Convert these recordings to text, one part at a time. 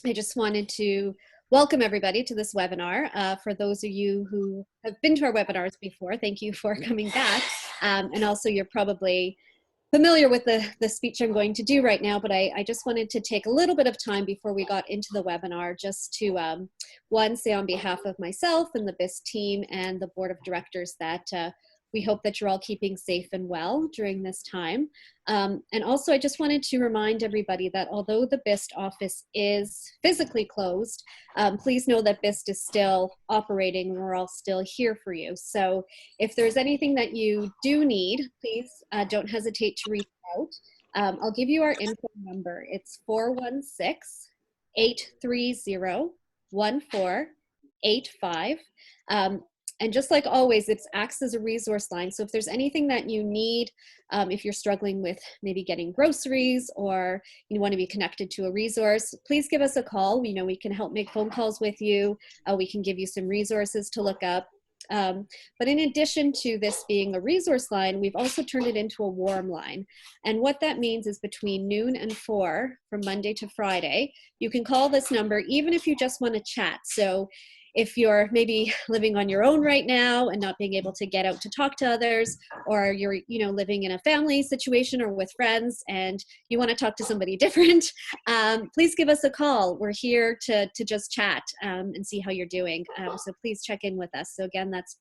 I just wanted to welcome everybody to this webinar. For those of you who have been to our webinars before, thank you for coming back. And also you're probably familiar with the speech I'm going to do right now, but I just wanted to take a little bit of time before we got into the webinar just to, one, say on behalf of myself and the BIST team and the board of directors that we hope that you're all keeping safe and well during this time. And also I just wanted to remind everybody that although the BIST office is physically closed, please know that BIST is still operating and we're all still here for you. So if there's anything that you do need, please don't hesitate to reach out. I'll give you our info number. It's 416-830-1485. And just like always, it acts as a resource line. So if there's anything that you need, if you're struggling with maybe getting groceries or you want to be connected to a resource, please give us a call. We know we can help make phone calls with you. We can give you some resources to look up. But in addition to this being a resource line, we've also turned it into a warm line. And what that means is between noon and 4 from Monday to Friday, you can call this number even if you just want to chat. So if you're maybe living on your own right now and not being able to get out to talk to others, or you're living in a family situation or with friends and you want to talk to somebody different, please give us a call. We're here to just chat and see how you're doing. So please check in with us. So again, that's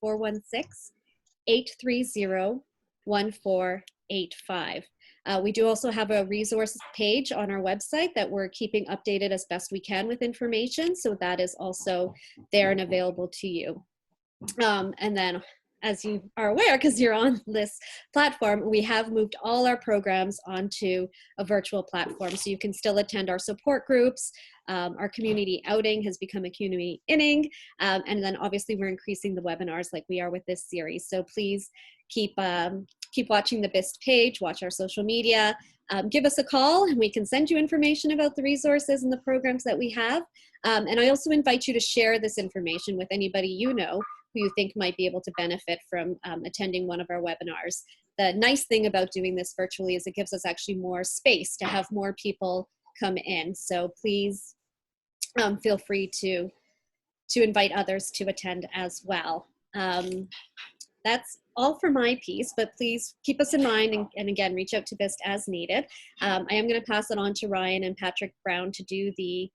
416-830-1485. We do also have a resource page on our website that we're keeping updated as best we can with information. So that is also there and available to you. And then, as you are aware, because you're on this platform, we have moved all our programs onto a virtual platform. So you can still attend our support groups. Our community outing has become a community inning. And then obviously we're increasing the webinars like we are with this series. So please keep watching the BIST page, watch our social media, give us a call and we can send you information about the resources and the programs that we have. And I also invite you to share this information with anybody you know who you think might be able to benefit from attending one of our webinars. The nice thing about doing this virtually is it gives us actually more space to have more people come in. So please feel free to invite others to attend as well. That's all for my piece, but please keep us in mind and again, reach out to BIST as needed. I am going to pass it on to Ryan and Patrick Brown to do the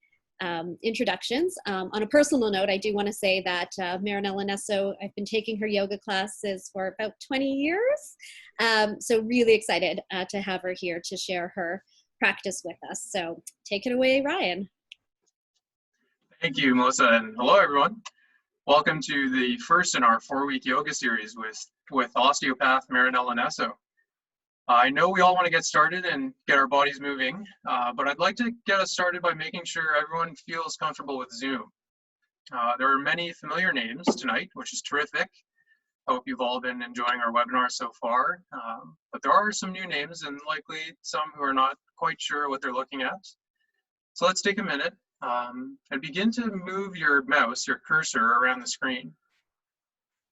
introductions. On a personal note, I do want to say that Marinella Nesso, I've been taking her yoga classes for about 20 years. So really excited to have her here to share her practice with us. So take it away, Ryan. Thank you, Melissa, and hello, everyone. Welcome to the first in our 4-week yoga series with Osteopath Marinella Nesso. I know we all want to get started and get our bodies moving, but I'd like to get us started by making sure everyone feels comfortable with Zoom. There are many familiar names tonight, which is terrific. I hope you've all been enjoying our webinar so far, but there are some new names and likely some who are not quite sure what they're looking at. So let's take a minute and begin to move your mouse, your cursor, around the screen.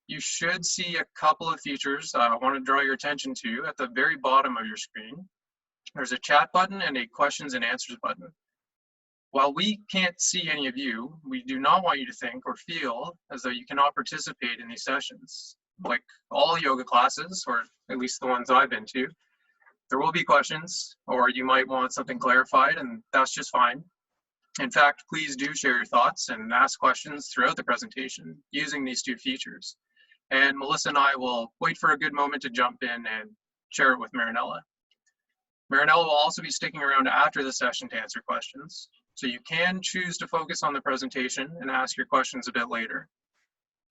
You should see a couple of features I want to draw your attention to at the very bottom of your screen. There's a chat button and a questions and answers button. While we can't see any of you, we do not want you to think or feel as though you cannot participate in these sessions. Like all yoga classes, or at least the ones I've been to, there will be questions, or you might want something clarified, and that's just fine. In fact, please do share your thoughts and ask questions throughout the presentation using these two features. And Melissa and I will wait for a good moment to jump in and share it with Marinella. Marinella will also be sticking around after the session to answer questions. So you can choose to focus on the presentation and ask your questions a bit later.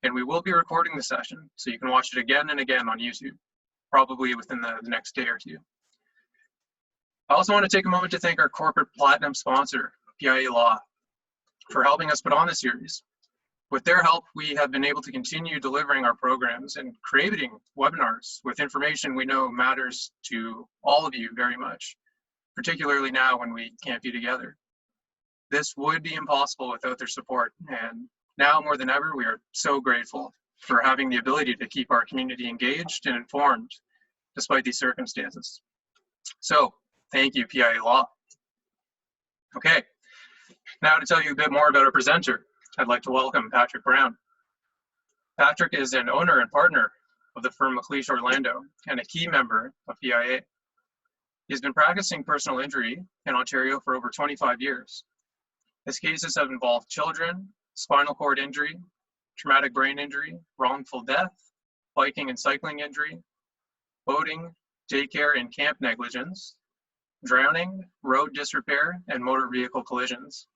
And we will be recording the session, so you can watch it again and again on YouTube, probably within the next day or two. I also want to take a moment to thank our corporate platinum sponsor, PIA Law, for helping us put on this series. With their help, we have been able to continue delivering our programs and creating webinars with information we know matters to all of you very much, particularly now when we can't be together. This would be impossible without their support, and now more than ever, we are so grateful for having the ability to keep our community engaged and informed despite these circumstances. So, thank you, PIA Law. Okay, Now to tell you a bit more about our presenter, I'd like to welcome Patrick Brown. Patrick is an owner and partner of the firm McLeish Orlando and a key member of PIA. He's been practicing personal injury in Ontario for over 25 years. His cases have involved children, spinal cord injury, traumatic brain injury, wrongful death, biking and cycling injury, boating, daycare and camp negligence, drowning, road disrepair, and motor vehicle collisions.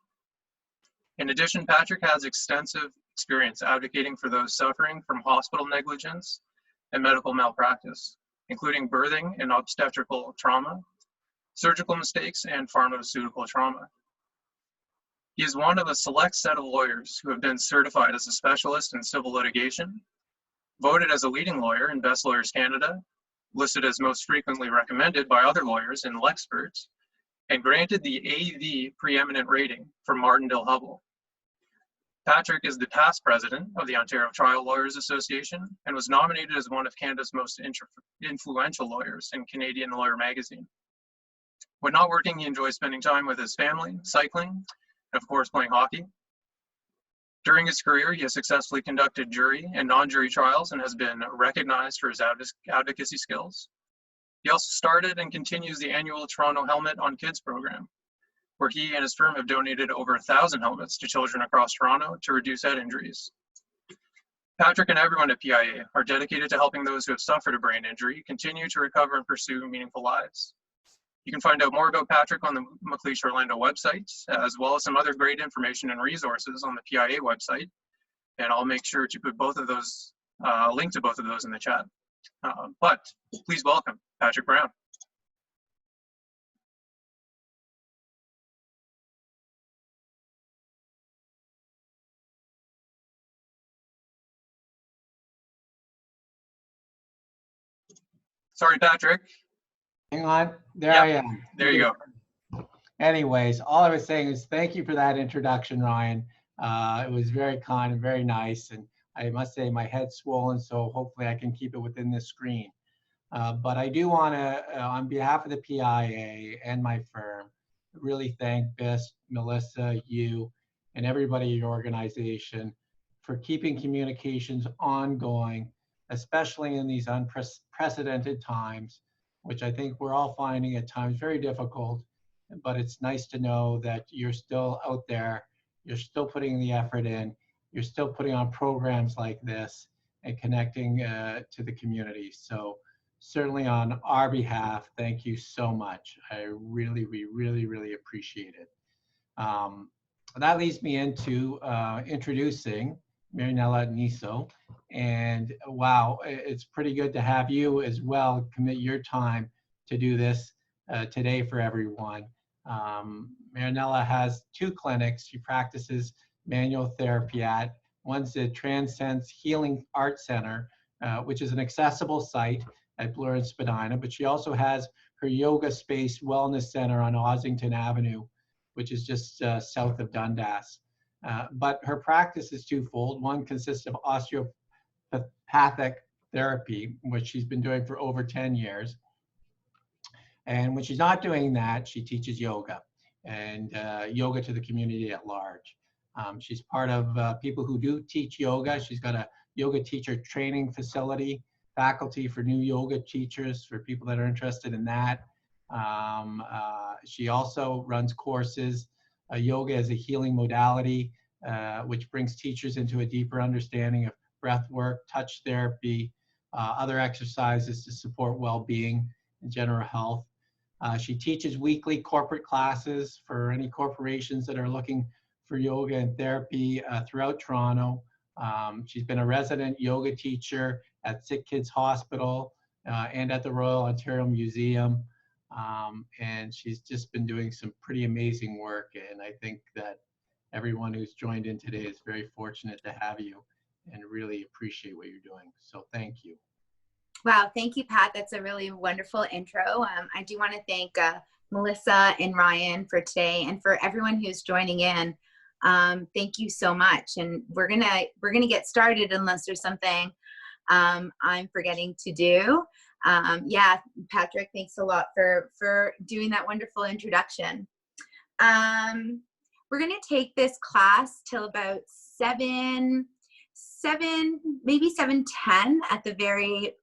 In addition, Patrick has extensive experience advocating for those suffering from hospital negligence and medical malpractice, including birthing and obstetrical trauma, surgical mistakes, and pharmaceutical trauma. He is one of a select set of lawyers who have been certified as a specialist in civil litigation, voted as a leading lawyer in Best Lawyers Canada, listed as most frequently recommended by other lawyers in Lexperts, and granted the AV preeminent rating from Martindale Hubbell. Patrick is the past president of the Ontario Trial Lawyers Association and was nominated as one of Canada's most influential lawyers in Canadian Lawyer magazine. When not working, he enjoys spending time with his family, cycling, and of course playing hockey. During his career, he has successfully conducted jury and non-jury trials and has been recognized for his advocacy skills. He also started and continues the annual Toronto Helmet on Kids program, where he and his firm have donated over 1,000 helmets to children across Toronto to reduce head injuries. Patrick and everyone at PIA are dedicated to helping those who have suffered a brain injury continue to recover and pursue meaningful lives. You can find out more about Patrick on the McLeish Orlando website, as well as some other great information and resources on the PIA website. And I'll make sure to put both of those, link to both of those in the chat. But please welcome Patrick Brown. Sorry, Patrick. Hang on, there Yep. I am. There you go. Anyways, all I was saying is thank you for that introduction, Ryan. It was very kind and very nice. And I must say my head's swollen, so hopefully I can keep it within this screen. But I do want to, on behalf of the PIA and my firm, really thank BIST, Melissa, you, and everybody in your organization for keeping communications ongoing, especially in these unprecedented times, which I think we're all finding at times very difficult. But it's nice to know that you're still out there, you're still putting the effort in, you're still putting on programs like this and connecting to the community. So certainly on our behalf, thank you so much. We really appreciate it. That leads me into introducing Marinella Nesso. And wow, it's pretty good to have you as well commit your time to do this today for everyone. Marinella has 2 clinics she practices manual therapy at. One's the Transcends Healing Art Center, which is an accessible site at Bloor and Spadina, but she also has her Yoga Space Wellness Center on Ossington Avenue, which is just south of Dundas. But her practice is twofold. One consists of osteopathic therapy, which she's been doing for over 10 years. And when she's not doing that, she teaches yoga and yoga to the community at large. She's part of people who do teach yoga. She's got a yoga teacher training facility, faculty for new yoga teachers, for people that are interested in that. She also runs courses, yoga as a healing modality, which brings teachers into a deeper understanding of breath work, touch therapy, other exercises to support well-being and general health. She teaches weekly corporate classes for any corporations that are looking for yoga and therapy throughout Toronto. She's been a resident yoga teacher at Sick Kids Hospital and at the Royal Ontario Museum. And she's just been doing some pretty amazing work. And I think that everyone who's joined in today is very fortunate to have you and really appreciate what you're doing. So thank you. Wow, thank you, Pat. That's a really wonderful intro. I do want to thank Melissa and Ryan for today, and for everyone who's joining in. Thank you so much. And we're gonna get started unless there's something I'm forgetting to do. Yeah, Patrick, thanks a lot for doing that wonderful introduction. we're going to take this class till about 7, maybe 7:10 at the very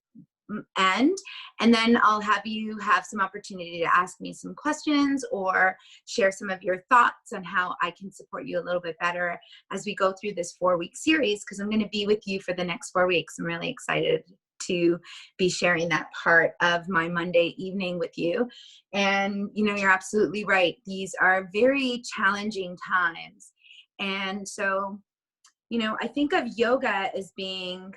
end, and then I'll have you have some opportunity to ask me some questions or share some of your thoughts on how I can support you a little bit better as we go through this 4-week series, because I'm going to be with you for the next 4 weeks. I'm really excited to be sharing that part of my Monday evening with you. And you know, you're absolutely right, these are very challenging times. And so, you know, I think of yoga as being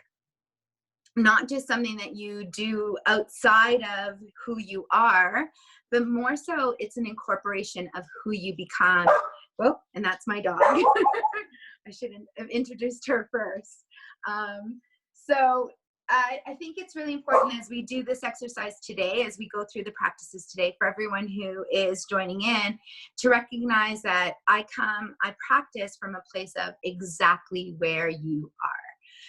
not just something that you do outside of who you are, but more so it's an incorporation of who you become. Oh, and that's my dog. I shouldn't have introduced her first. So I think it's really important as we do this exercise today, as we go through the practices today, for everyone who is joining in, to recognize that I practice from a place of exactly where you are.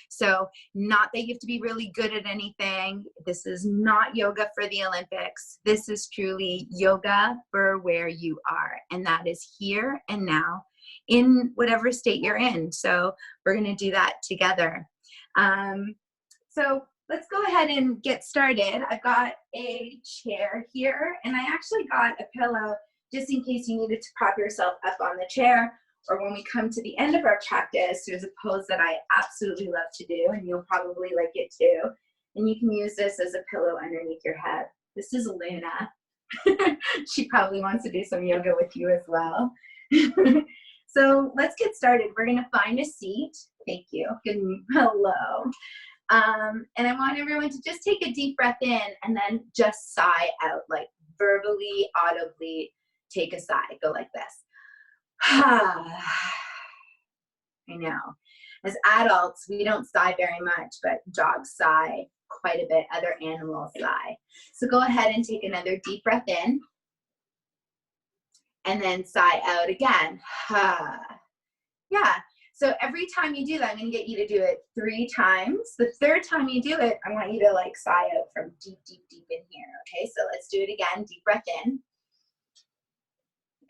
So not that you have to be really good at anything. This is not yoga for the Olympics. This is truly yoga for where you are. And that is here and now in whatever state you're in. So we're going to do that together. So let's go ahead and get started. I've got a chair here, and I actually got a pillow just in case you needed to prop yourself up on the chair. Or when we come to the end of our practice, there's a pose that I absolutely love to do, and you'll probably like it too. And you can use this as a pillow underneath your head. This is Luna. She probably wants to do some yoga with you as well. So let's get started. We're going to find a seat. Thank you. Hello. And I want everyone to just take a deep breath in and then just sigh out, like verbally, audibly take a sigh. Go like this. I know. As adults, we don't sigh very much, but dogs sigh quite a bit. Other animals sigh. So go ahead and take another deep breath in. And then sigh out again. Yeah. So every time you do that, I'm going to get you to do it 3 times. The 3rd time you do it, I want you to like sigh out from deep, deep, deep in here. Okay, so let's do it again. Deep breath in.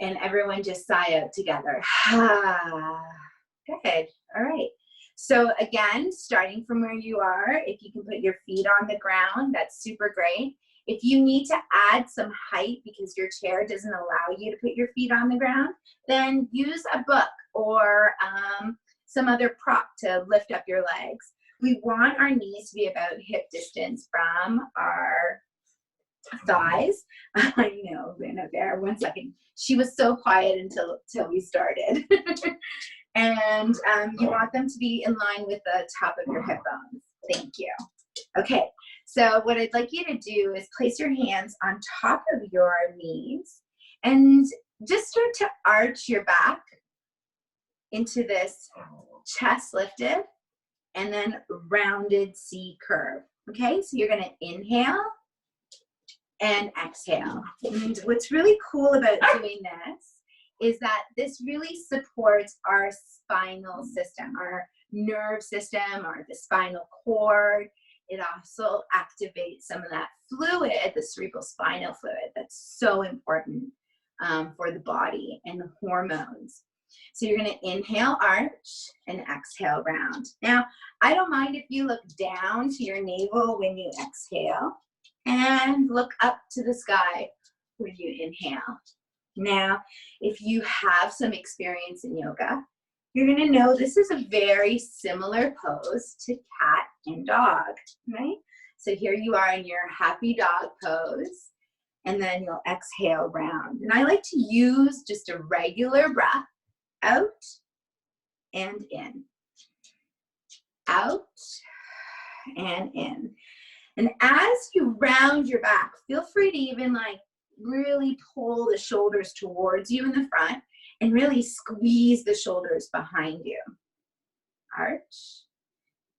And everyone just sigh out together. Good. All right. So again, starting from where you are, if you can put your feet on the ground, that's super great. If you need to add some height because your chair doesn't allow you to put your feet on the ground, then use a book or some other prop to lift up your legs. We want our knees to be about hip distance from our thighs. I know, Luna there, 1 second. She was so quiet until we started. And you want them to be in line with the top of your hip bones. Thank you. Okay, so what I'd like you to do is place your hands on top of your knees and just start to arch your back into this chest lifted and then rounded C curve. Okay, so you're going to inhale and exhale. And what's really cool about doing this is that this really supports our spinal system, our nerve system, or the spinal cord. It also activates some of that fluid, the cerebral spinal fluid, that's so important for the body and the hormones. So you're going to inhale, arch, and exhale, round. Now, I don't mind if you look down to your navel when you exhale and look up to the sky when you inhale. Now, if you have some experience in yoga, you're going to know this is a very similar pose to cat and dog, right? So here you are in your happy dog pose, and then you'll exhale round. And I like to use just a regular breath, out and in, out and in. And as you round your back, feel free to even like really pull the shoulders towards you in the front and really squeeze the shoulders behind you. Arch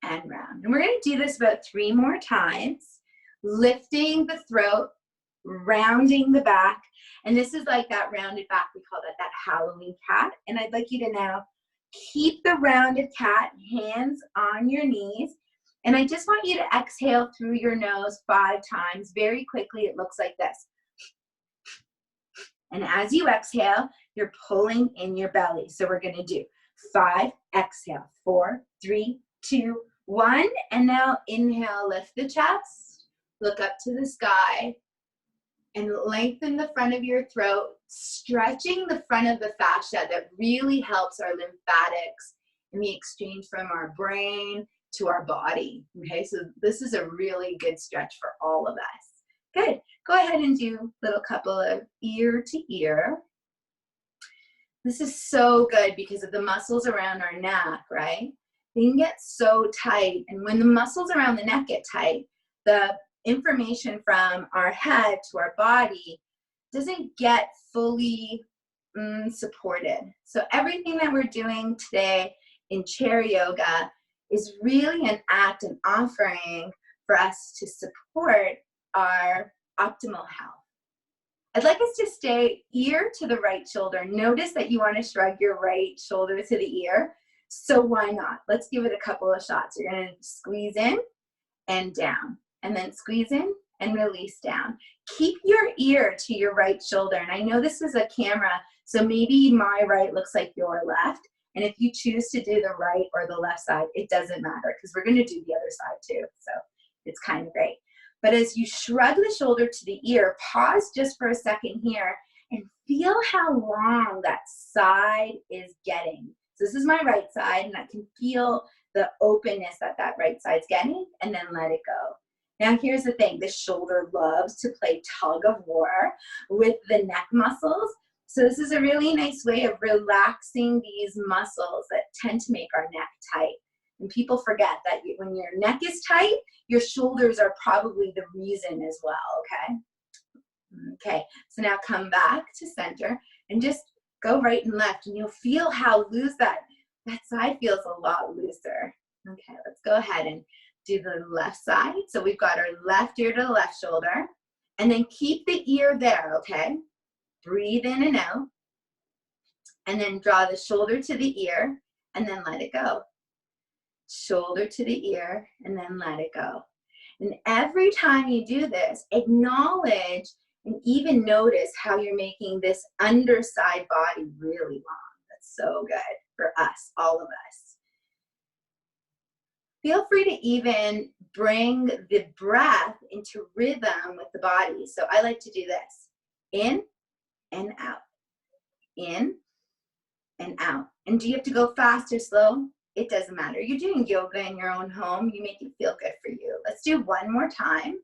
and round. And we're going to do this about 3 more times, lifting the throat, rounding the back. And this is like that rounded back, we call that Halloween cat. And I'd like you to now keep the rounded cat, hands on your knees. And I just want you to exhale through your nose 5 times. Very quickly, it looks like this. And as you exhale, You're pulling in your belly. So we're going to do 5, exhale, 4, 3, 2, 1. And now inhale, lift the chest, look up to the sky, and lengthen the front of your throat, stretching the front of the fascia that really helps our lymphatics in the exchange from our brain to our body. Okay, so this is a really good stretch for all of us. Good. Go ahead and do a little couple of ear to ear. This is so good because of the muscles around our neck, right? They can get so tight. And when the muscles around the neck get tight, the information from our head to our body doesn't get fully supported. So everything that we're doing today in chair yoga is really an act, an offering for us to support our optimal health. I'd like us to stay ear to the right shoulder. Notice that you want to shrug your right shoulder to the ear. So why not? Let's give it a couple of shots. You're going to squeeze in and down, and then squeeze in and release down. Keep your ear to your right shoulder. And I know this is a camera, so maybe my right looks like your left. And if you choose to do the right or the left side, it doesn't matter because we're going to do the other side too. So it's kind of great. But as you shrug the shoulder to the ear, pause just for a second here and feel how long that side is getting. So this is my right side, and I can feel the openness that that right side's getting, and then let it go. Now here's the thing, the shoulder loves to play tug of war with the neck muscles. So this is a really nice way of relaxing these muscles that tend to make our neck tight. And people forget that when your neck is tight, your shoulders are probably the reason as well, okay? Okay, so now come back to center and just go right and left, and you'll feel how loose that side feels a lot looser. Okay, let's go ahead and do the left side. So we've got our left ear to the left shoulder, and then keep the ear there, okay? Breathe in and out, and then draw the shoulder to the ear, and then let it go. Shoulder to the ear, and then let it go. And every time you do this, acknowledge and even notice how you're making this underside body really long. That's so good for us, all of us. Feel free to even bring the breath into rhythm with the body. So I like to do this. In and out. In and out. And do you have to go fast or slow? It doesn't matter. You're doing yoga in your own home. You make it feel good for you. Let's do one more time.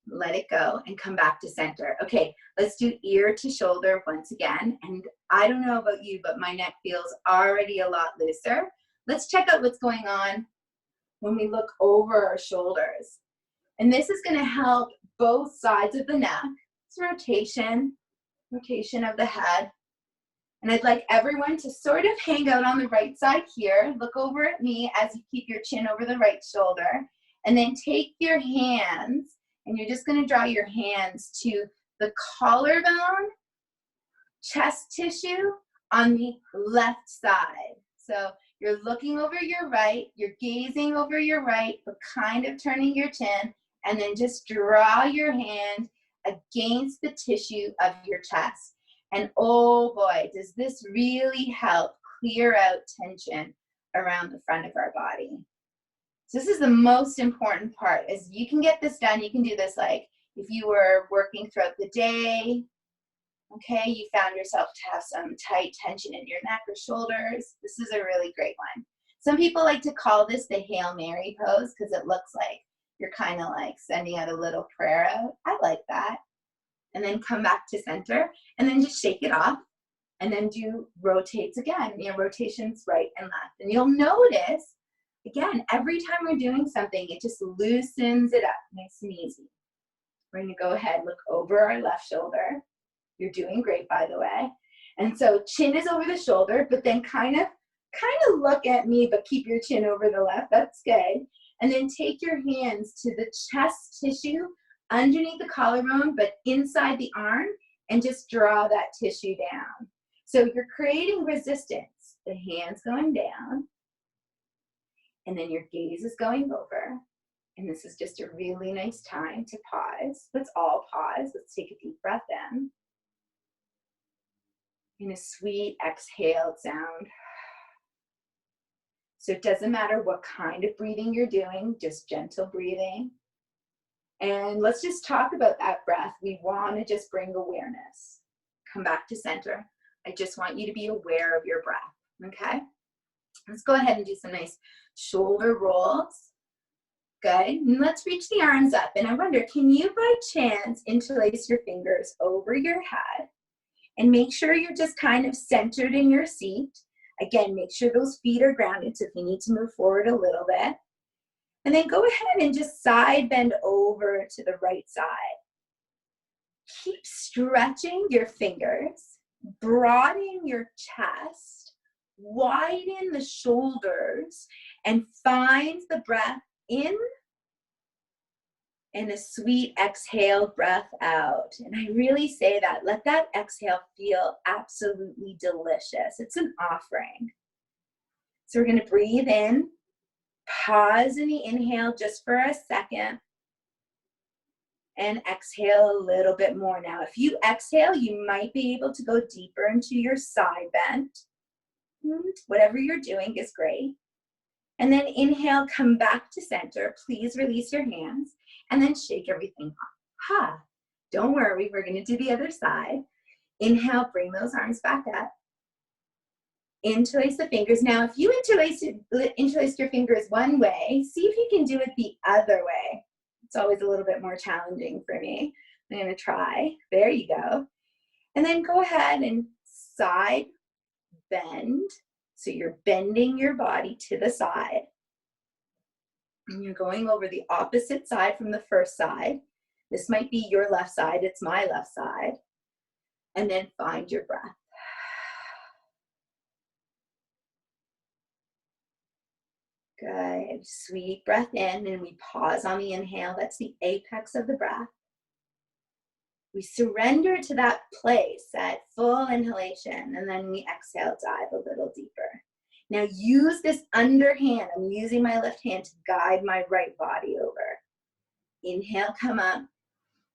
Let it go and come back to center. Okay, let's do ear to shoulder once again. And I don't know about you, but my neck feels already a lot looser. Let's check out what's going on when we look over our shoulders. And this is going to help both sides of the neck. It's rotation of the head. And I'd like everyone to sort of hang out on the right side here. Look over at me as you keep your chin over the right shoulder. And then take your hands, and you're just going to draw your hands to the collarbone, chest tissue on the left side. So you're looking over your right, you're gazing over your right, but kind of turning your chin, and then just draw your hand against the tissue of your chest. And oh boy, does this really help clear out tension around the front of our body. So this is the most important part, is you can get this done. You can do this like if you were working throughout the day, okay, you found yourself to have some tight tension in your neck or shoulders. This is a really great one. Some people like to call this the Hail Mary pose because it looks like you're kind of like sending out a little prayer out. I like that. And then come back to center, and then just shake it off, and then do rotates again. You know, rotations right and left. And you'll notice, again, every time we're doing something, it just loosens it up, nice and easy. We're gonna go ahead, look over our left shoulder. You're doing great, by the way. And so chin is over the shoulder, but then kind of look at me, but keep your chin over the left. That's good. And then take your hands to the chest tissue underneath the collarbone, but inside the arm, and just draw that tissue down. So you're creating resistance. The hands going down, and then your gaze is going over. And this is just a really nice time to pause. Let's all pause. Let's take a deep breath in. in a sweet exhaled sound. So it doesn't matter what kind of breathing you're doing, just gentle breathing. And let's just talk about that breath. We want to just bring awareness. Come back to center. I just want you to be aware of your breath, okay? Let's go ahead and do some nice shoulder rolls. Good. And let's reach the arms up. And I wonder, can you by chance interlace your fingers over your head and make sure you're just kind of centered in your seat? Again, make sure those feet are grounded. So if you need to move forward a little bit, and then go ahead and just side bend over to the right side. Keep stretching your fingers, broaden your chest, widen the shoulders, and find the breath in and a sweet exhale breath out. And I really say that. Let that exhale feel absolutely delicious. It's an offering. So we're going to breathe in. Pause in the inhale just for a second and exhale a little bit more. Now, if you exhale, you might be able to go deeper into your side bend. Whatever you're doing is great. And then inhale, come back to center. Please release your hands and then shake everything off. Ha! Don't worry, we're going to do the other side. Inhale, bring those arms back up. Interlace the fingers. Now, if you interlace your fingers one way, see if you can do it the other way. It's always a little bit more challenging for me. I'm going to try. There you go. And then go ahead and side bend. So you're bending your body to the side. And you're going over the opposite side from the first side. This might be your left side. It's my left side. And then find your breath. Good. Sweet breath in, and we pause on the inhale. That's the apex of the breath. We surrender to that place at full inhalation, and then we exhale, dive a little deeper. Now use this underhand. I'm using my left hand to guide my right body over. Inhale, come up,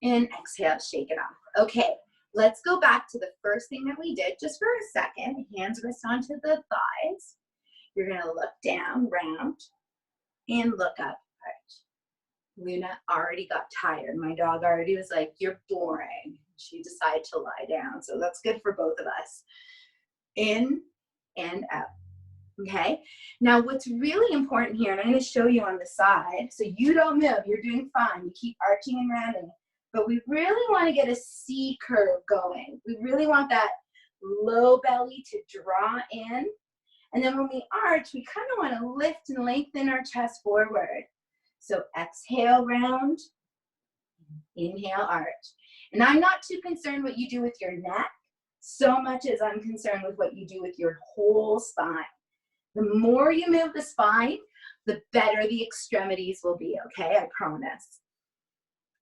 and exhale, shake it off. Okay, let's go back to the first thing that we did just for a second. Hands rest onto the thighs. You're going to look down, round, and look up. Luna already got tired. My dog already was like, you're boring. She decided to lie down. So that's good for both of us. In and out. Okay. Now what's really important here, and I'm going to show you on the side, so you don't move. You're doing fine. You keep arching and rounding. But we really want to get a C curve going. We really want that low belly to draw in. And then when we arch, we kind of want to lift and lengthen our chest forward. So exhale, round, inhale, arch. And I'm not too concerned what you do with your neck so much as I'm concerned with what you do with your whole spine. The more you move the spine, the better the extremities will be, okay? I promise.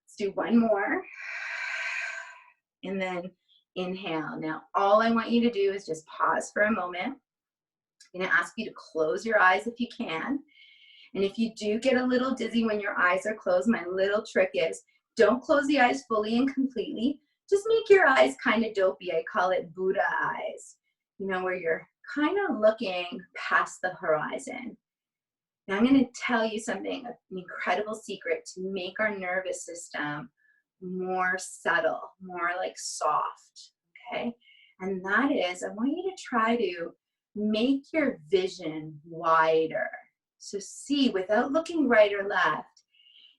Let's do one more. And then inhale. Now, all I want you to do is just pause for a moment. I'm going to ask you to close your eyes if you can. And if you do get a little dizzy when your eyes are closed, my little trick is don't close the eyes fully and completely. Just make your eyes kind of dopey. I call it Buddha eyes, you know, where you're kind of looking past the horizon. Now I'm going to tell you something, an incredible secret to make our nervous system more subtle, more like soft, okay? And that is, I want you to try to make your vision wider. So see, without looking right or left,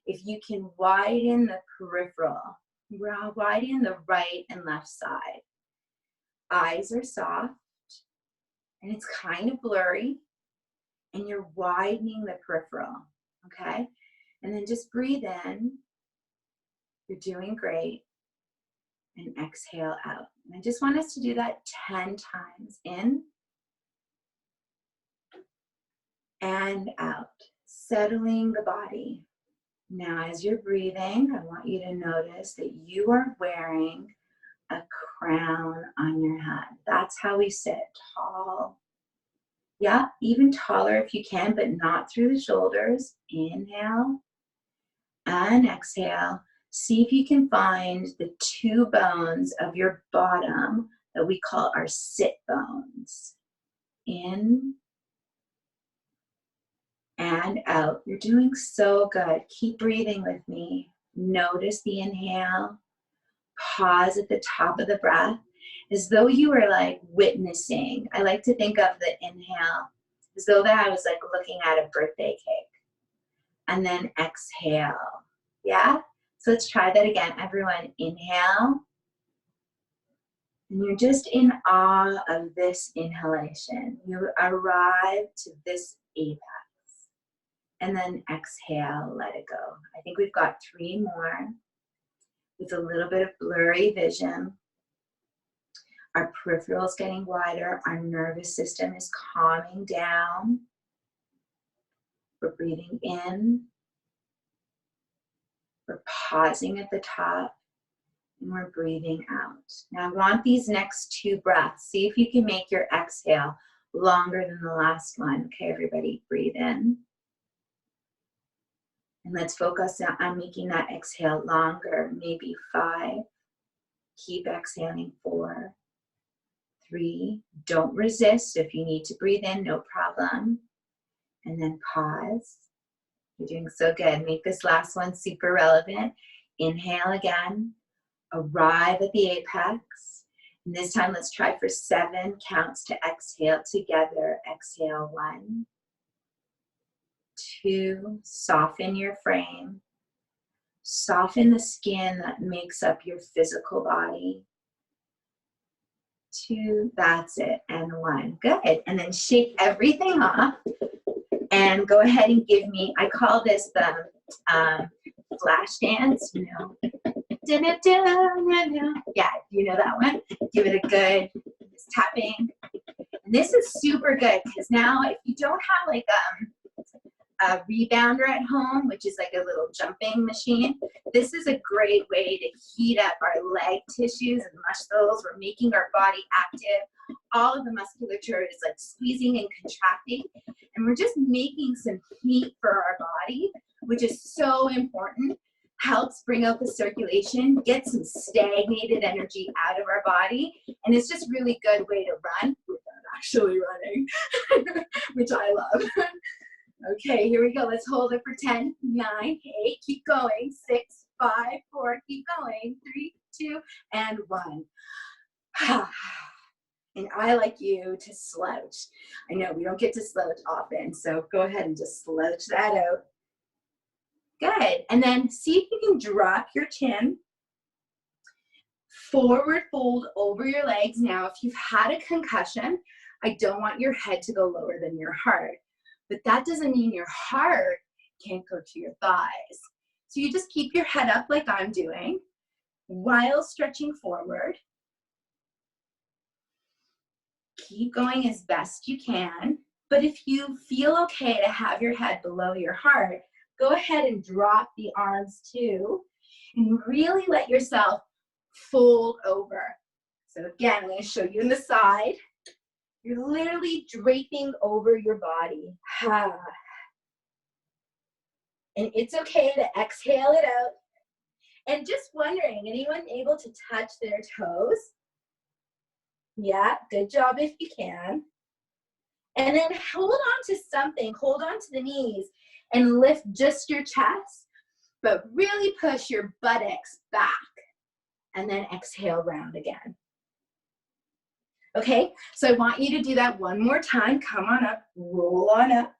if you can widen the peripheral, widen the right and left side. Eyes are soft, and it's kind of blurry, and you're widening the peripheral, okay? And then just breathe in. You're doing great. And exhale out. And I just want us to do that 10 times. In and out, settling the body. Now, as you're breathing, I want you to notice that you are wearing a crown on your head. That's how we sit, tall. Yeah, even taller if you can, but not through the shoulders. Inhale and exhale. See if you can find the two bones of your bottom that we call our sit bones. In and out. You're doing so good. Keep breathing with me. Notice the inhale. Pause at the top of the breath as though you were like witnessing. I like to think of the inhale as though that I was like looking at a birthday cake. And then exhale. Yeah? So let's try that again. Everyone, inhale. And you're just in awe of this inhalation. You arrive to this apex. And then exhale, let it go. I think we've got 3 more with a little bit of blurry vision. Our peripheral is getting wider. Our nervous system is calming down. We're breathing in. We're pausing at the top. And we're breathing out. Now I want these next 2 breaths. See if you can make your exhale longer than the last one. Okay, everybody, breathe in. And let's focus on making that exhale longer, maybe 5. Keep exhaling, 4, 3. Don't resist. If you need to breathe in, no problem. And then pause. You're doing so good. Make this last one super relevant. Inhale again. Arrive at the apex. And this time, let's try for 7 counts to exhale together. Exhale, 1, 2, soften your frame. Soften the skin that makes up your physical body. 2, that's it, and 1. Good. And then shake everything off and go ahead and give me, I call this the flash dance, you know. Yeah, you know that one. Give it a good tapping. And this is super good because now if you don't have like a rebounder at home, which is like a little jumping machine, this is a great way to heat up our leg tissues and muscles. We're making our body active. All of the musculature is like squeezing and contracting, and we're just making some heat for our body, which is so important. Helps bring out the circulation, get some stagnated energy out of our body, and it's just really good way to run without actually running, which I love. Okay, here we go. Let's hold it for 10, 9, 8, keep going, 6, 5, 4, keep going, 3, 2, and 1. And I like you to slouch. I know we don't get to slouch often, so go ahead and just slouch that out. Good. And then see if you can drop your chin. Forward fold over your legs. Now, if you've had a concussion, I don't want your head to go lower than your heart. But that doesn't mean your heart can't go to your thighs. So you just keep your head up like I'm doing while stretching forward. Keep going as best you can. But if you feel okay to have your head below your heart, go ahead and drop the arms too, and really let yourself fold over. So again, I'm going to show you on the side. You're literally draping over your body. And it's okay to exhale it out. And just wondering, anyone able to touch their toes? Yeah, good job if you can. And then hold on to something, hold on to the knees and lift just your chest, but really push your buttocks back and then exhale round again. Okay, so I want you to do that one more time. Come on up, roll on up.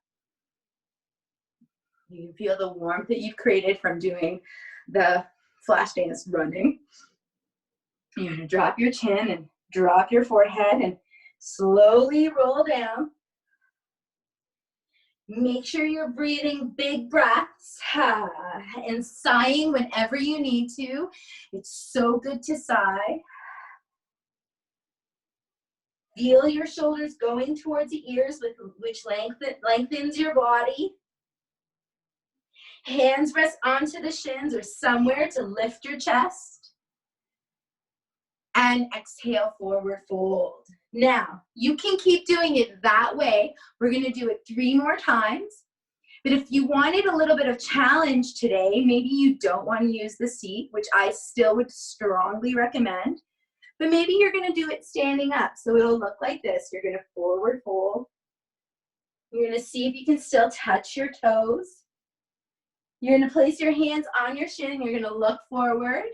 You can feel the warmth that you've created from doing the flash dance running. You're gonna drop your chin and drop your forehead and slowly roll down. Make sure you're breathing big breaths and sighing whenever you need to. It's so good to sigh. Feel your shoulders going towards the ears, which lengthens your body. Hands rest onto the shins or somewhere to lift your chest. And exhale, forward fold. Now, you can keep doing it that way. We're going to do it 3 more times. But if you wanted a little bit of challenge today, maybe you don't want to use the seat, which I still would strongly recommend. But maybe you're gonna do it standing up. So it'll look like this. You're gonna forward fold. You're gonna see if you can still touch your toes. You're gonna place your hands on your shin and you're gonna look forward.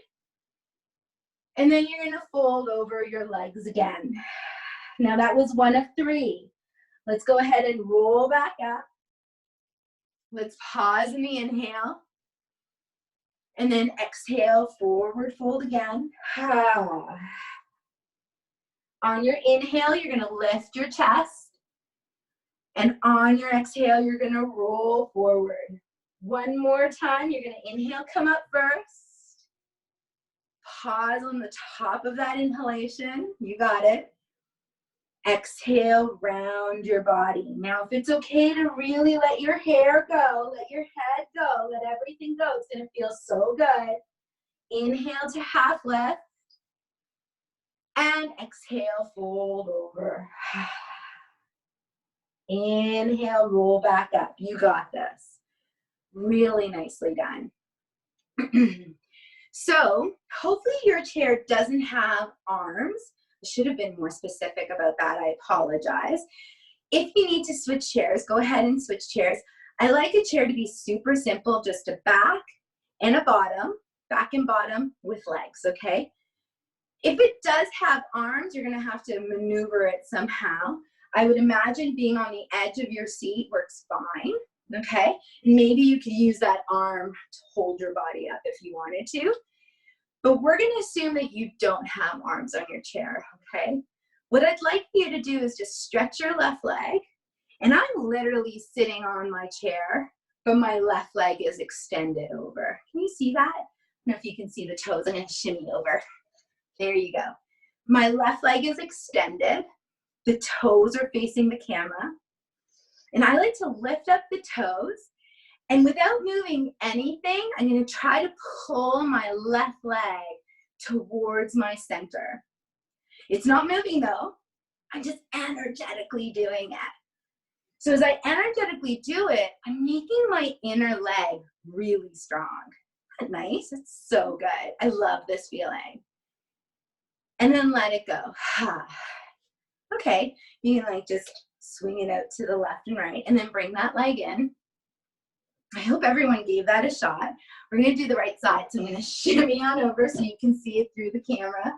And then you're gonna fold over your legs again. Now that was 1 of 3. Let's go ahead and roll back up. Let's pause in the inhale. And then exhale, forward fold again. On your inhale, you're gonna lift your chest. And on your exhale, you're gonna roll forward. One more time, you're gonna inhale, come up first. Pause on the top of that inhalation. You got it. Exhale, round your body. Now, if it's okay to really let your hair go, let your head go, let everything go, it's gonna feel so good. Inhale to half lift. And exhale, fold over. Inhale, roll back up. You got this. Really nicely done. So, hopefully your chair doesn't have arms. I should have been more specific about that. I apologize. If you need to switch chairs, go ahead and switch chairs. I like a chair to be super simple, just a back and a bottom, back and bottom with legs, okay? If it does have arms, you're gonna have to maneuver it somehow. I would imagine being on the edge of your seat works fine, okay? Maybe you could use that arm to hold your body up if you wanted to. But we're gonna assume that you don't have arms on your chair, okay? What I'd like you to do is just stretch your left leg. And I'm literally sitting on my chair, but my left leg is extended over. Can you see that? I don't know if you can see the toes. I'm gonna shimmy over. There you go. My left leg is extended. The toes are facing the camera. And I like to lift up the toes. And without moving anything, I'm gonna try to pull my left leg towards my center. It's not moving though. I'm just energetically doing it. So as I energetically do it, I'm making my inner leg really strong. Isn't that nice? It's so good. I love this feeling. And then let it go. Okay, you can like just swing it out to the left and right and then bring that leg in. I hope everyone gave that a shot. We're gonna do the right side. So I'm gonna shimmy on over so you can see it through the camera.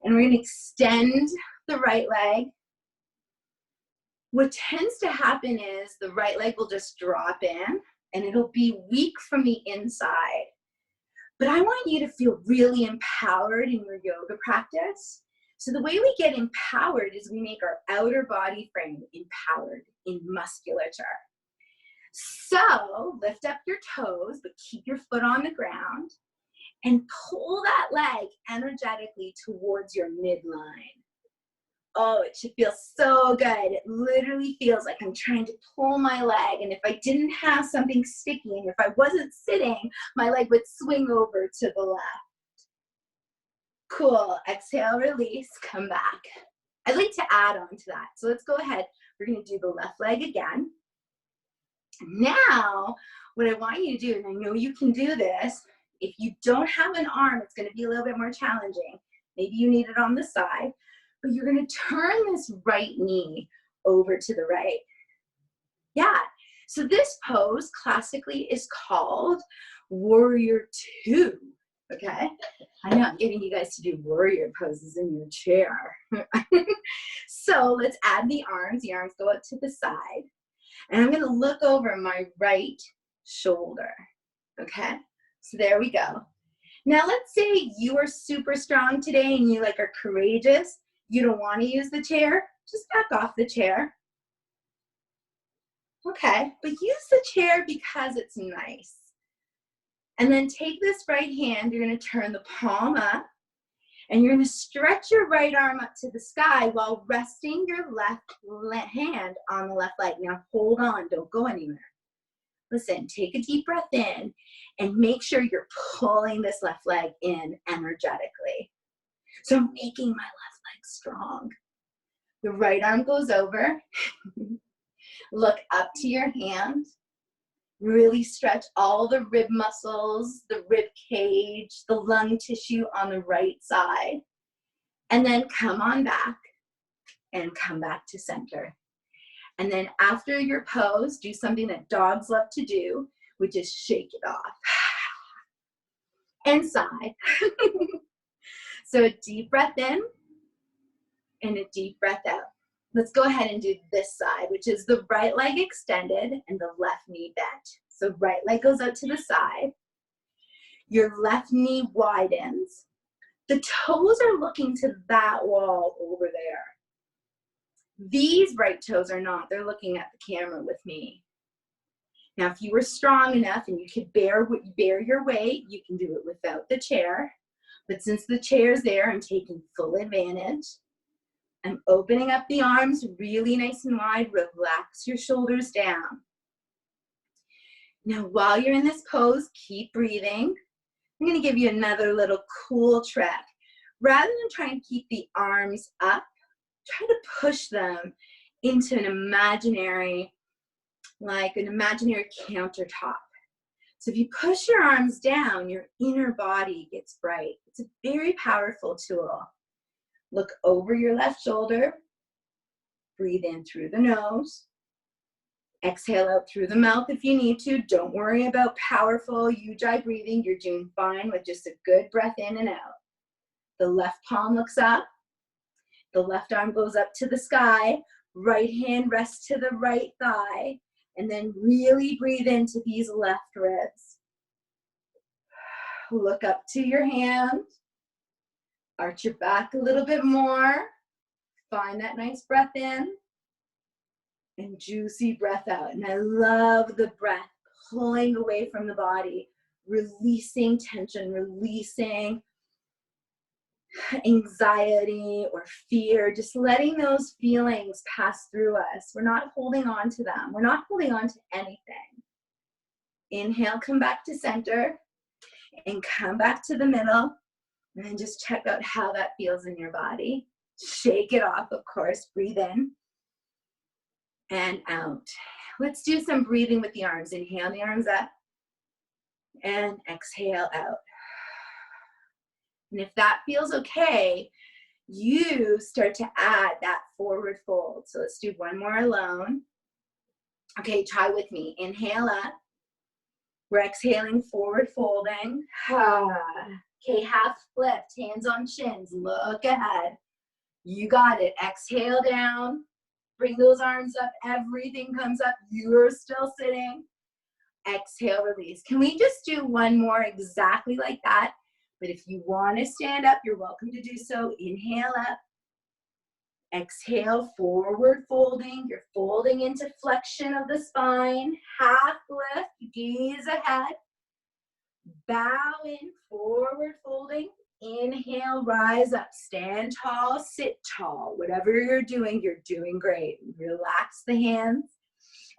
And we're gonna extend the right leg. What tends to happen is the right leg will just drop in and it'll be weak from the inside. But I want you to feel really empowered in your yoga practice. So the way we get empowered is we make our outer body frame empowered in musculature. So lift up your toes, but keep your foot on the ground and pull that leg energetically towards your midline. Oh, it should feel so good. It literally feels like I'm trying to pull my leg. And if I didn't have something sticky and if I wasn't sitting, my leg would swing over to the left. Cool. Exhale, release, come back. I'd like to add on to that. So let's go ahead. We're going to do the left leg again. Now, what I want you to do, and I know you can do this, if you don't have an arm, it's going to be a little bit more challenging. Maybe you need it on the side, but you're going to turn this right knee over to the right. Yeah. So this pose classically is called Warrior Two. Okay. I know I'm getting you guys to do warrior poses in your chair. So let's add the arms. The arms go out to the side. And I'm going to look over my right shoulder. Okay. So there we go. Now let's say you are super strong today and you like are courageous. You don't want to use the chair. Just back off the chair. Okay. But use the chair because it's nice. And then take this right hand, you're going to turn the palm up, and you're going to stretch your right arm up to the sky while resting your left hand on the left leg. Now hold on, don't go anywhere. Listen, take a deep breath in and make sure you're pulling this left leg in energetically. So I'm making my left leg strong. The right arm goes over. Look up to your hand. Really stretch all the rib muscles, the rib cage, the lung tissue on the right side. And then come on back and come back to center. And then after your pose, do something that dogs love to do, which is shake it off and sigh. So a deep breath in and a deep breath out. Let's go ahead and do this side, which is the right leg extended and the left knee bent. So right leg goes out to the side. Your left knee widens. The toes are looking to that wall over there. These right toes are not. They're looking at the camera with me. Now, if you were strong enough and you could bear your weight, you can do it without the chair. But since the chair's there, I'm taking full advantage. I'm opening up the arms really nice and wide. Relax your shoulders down. Now, while you're in this pose, keep breathing. I'm going to give you another little cool trick. Rather than trying to keep the arms up, try to push them into an imaginary countertop. So if you push your arms down, your inner body gets bright. It's a very powerful tool. Look over your left shoulder. Breathe in through the nose. Exhale out through the mouth if you need to. Don't worry about powerful ujjayi breathing. You're doing fine with just a good breath in and out. The left palm looks up. The left arm goes up to the sky. Right hand rests to the right thigh. And then really breathe into these left ribs. Look up to your hand. Arch your back a little bit more. Find that nice breath in. And juicy breath out. And I love the breath pulling away from the body, releasing tension, releasing anxiety or fear, just letting those feelings pass through us. We're not holding on to them. We're not holding on to anything. Inhale, come back to center and come back to the middle, and then just check out how that feels in your body. Shake it off, of course. Breathe in and out. Let's do some breathing with the arms. Inhale the arms up and exhale out. And if that feels okay, you start to add that forward fold. So let's do one more alone. Okay, try with me. Inhale up. We're exhaling, forward folding. Okay, half flipped, hands on shins. Look ahead. You got it. Exhale down. Bring those arms up. Everything comes up. You're still sitting. Exhale, release. Can we just do one more exactly like that? But if you want to stand up, you're welcome to do so. Inhale up. Exhale, forward folding. You're folding into flexion of the spine. Half lift, gaze ahead. Bow in, forward folding. Inhale, rise up. Stand tall, sit tall. Whatever you're doing great. Relax the hands.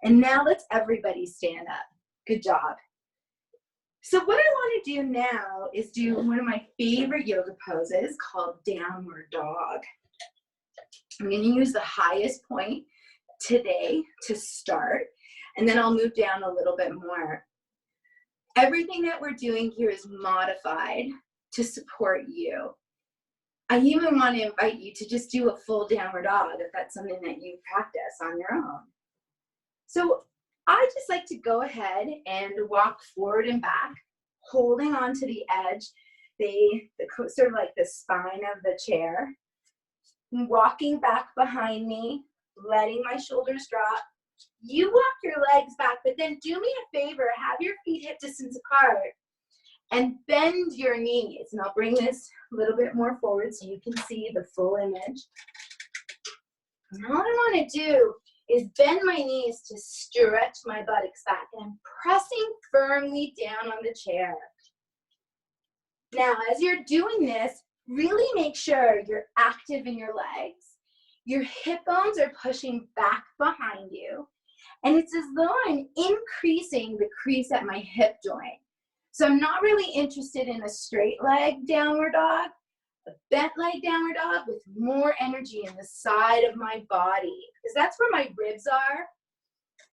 And now let's everybody stand up. Good job. So what I want to do now is do one of my favorite yoga poses called downward dog. I'm going to use the highest point today to start, and then I'll move down a little bit more. Everything that we're doing here is modified to support you. I even want to invite you to just do a full downward dog if that's something that you practice on your own. So I just like to go ahead and walk forward and back, holding on to the edge, sort of like the spine of the chair. Walking back behind me, letting my shoulders drop. You walk your legs back, but then do me a favor, have your feet hip distance apart and bend your knees. And I'll bring this a little bit more forward so you can see the full image. And all I want to do is bend my knees to stretch my buttocks back. And I'm pressing firmly down on the chair. Now, as you're doing this, really make sure you're active in your legs. Your hip bones are pushing back behind you. And it's as though I'm increasing the crease at my hip joint. So I'm not really interested in a straight leg downward dog, a bent leg downward dog with more energy in the side of my body, because that's where my ribs are.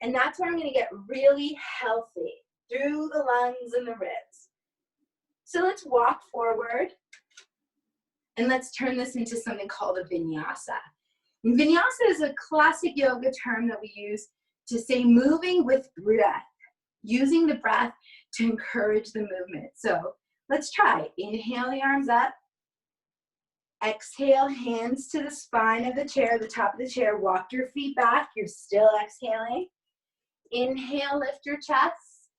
And that's where I'm going to get really healthy through the lungs and the ribs. So let's walk forward And let's turn this into something called a vinyasa. And vinyasa is a classic yoga term that we use to say moving with breath, using the breath to encourage the movement. So let's try. Inhale the arms up. Exhale, hands to the spine of the chair, the top of the chair. Walk your feet back. You're still exhaling. Inhale, lift your chest.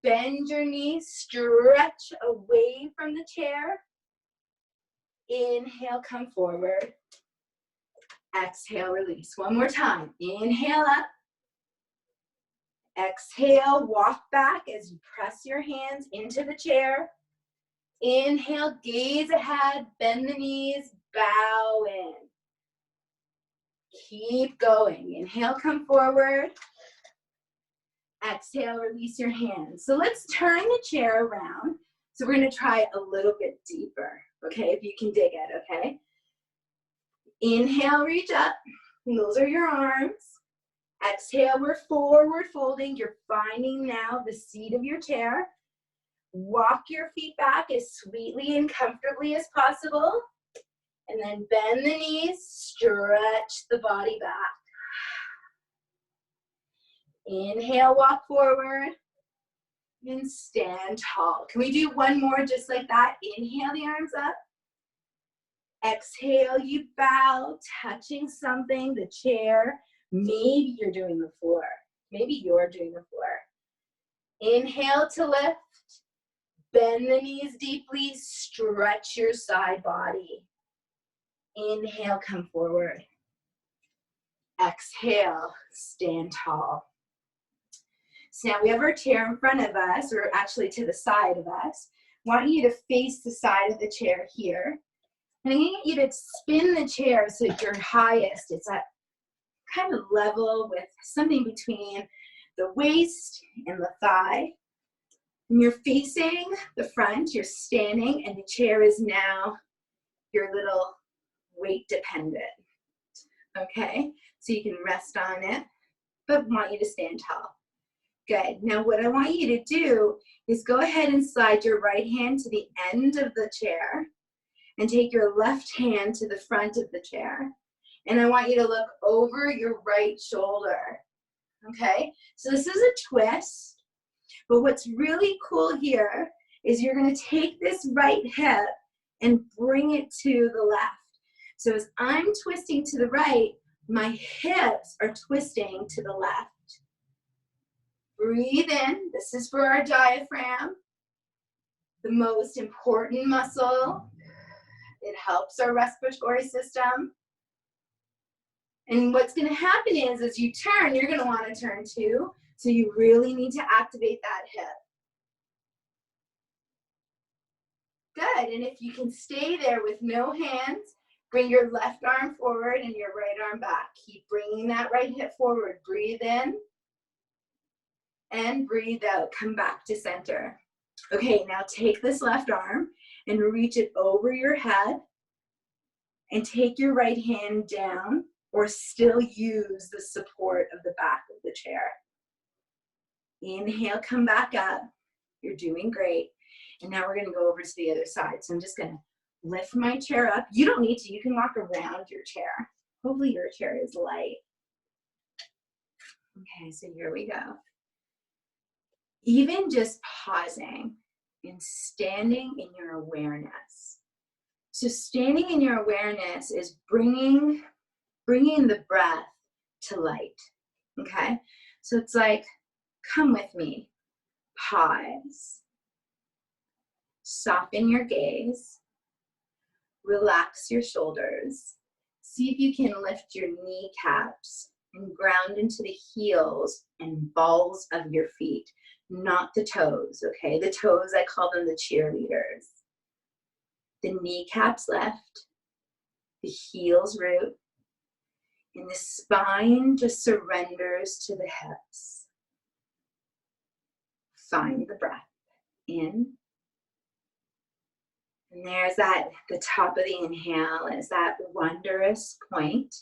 Bend your knees, stretch away from the chair. Inhale, come forward. Exhale, release. One more time. Inhale up. Exhale, walk back as you press your hands into the chair. Inhale, gaze ahead, bend the knees, bow in. Keep going. Inhale, come forward. Exhale, release your hands. So let's turn the chair around. So we're going to try it a little bit deeper, okay, if you can dig it, okay? Inhale, reach up. Those are your arms. Exhale, we're forward folding. You're finding now the seat of your chair. Walk your feet back as sweetly and comfortably as possible. And then bend the knees, stretch the body back. Inhale, walk forward. And stand tall. Can we do one more just like that? Inhale the arms up. Exhale, you bow, touching something, the chair. Maybe you're doing the floor. Maybe you're doing the floor. Inhale to lift. Bend the knees deeply. Stretch your side body. Inhale, come forward. Exhale, stand tall. So now we have our chair in front of us, or actually to the side of us. I want you to face the side of the chair here. And I want you to spin the chair so that your highest, it's at kind of level with something between the waist and the thigh. And you're facing the front, you're standing, and the chair is now your little weight dependent. Okay, so you can rest on it, but want you to stand tall. Good. Now what I want you to do is go ahead and slide your right hand to the end of the chair and take your left hand to the front of the chair. And I want you to look over your right shoulder. Okay? So this is a twist, but what's really cool here is you're going to take this right hip and bring it to the left. So as I'm twisting to the right, my hips are twisting to the left. Breathe in. This is for our diaphragm, the most important muscle. It helps our respiratory system. And what's going to happen is as you turn, you're going to want to turn too. So you really need to activate that hip. Good. And if you can stay there with no hands, bring your left arm forward and your right arm back. Keep bringing that right hip forward. Breathe in. And breathe out, come back to center. Okay, now take this left arm and reach it over your head and take your right hand down or still use the support of the back of the chair. Inhale, come back up. You're doing great. And now we're gonna go over to the other side. So I'm just gonna lift my chair up. You don't need to, you can walk around your chair. Hopefully your chair is light. Okay, so here we go. Even just pausing and standing in your awareness. So standing in your awareness is bringing the breath to light, okay? So it's like, come with me, pause, soften your gaze, relax your shoulders, see if you can lift your kneecaps and ground into the heels and balls of your feet. Not the toes, okay? The toes, I call them the cheerleaders. The kneecaps left, the heels root, and the spine just surrenders to the hips. Find the breath in. And there's that, the top of the inhale is that wondrous point.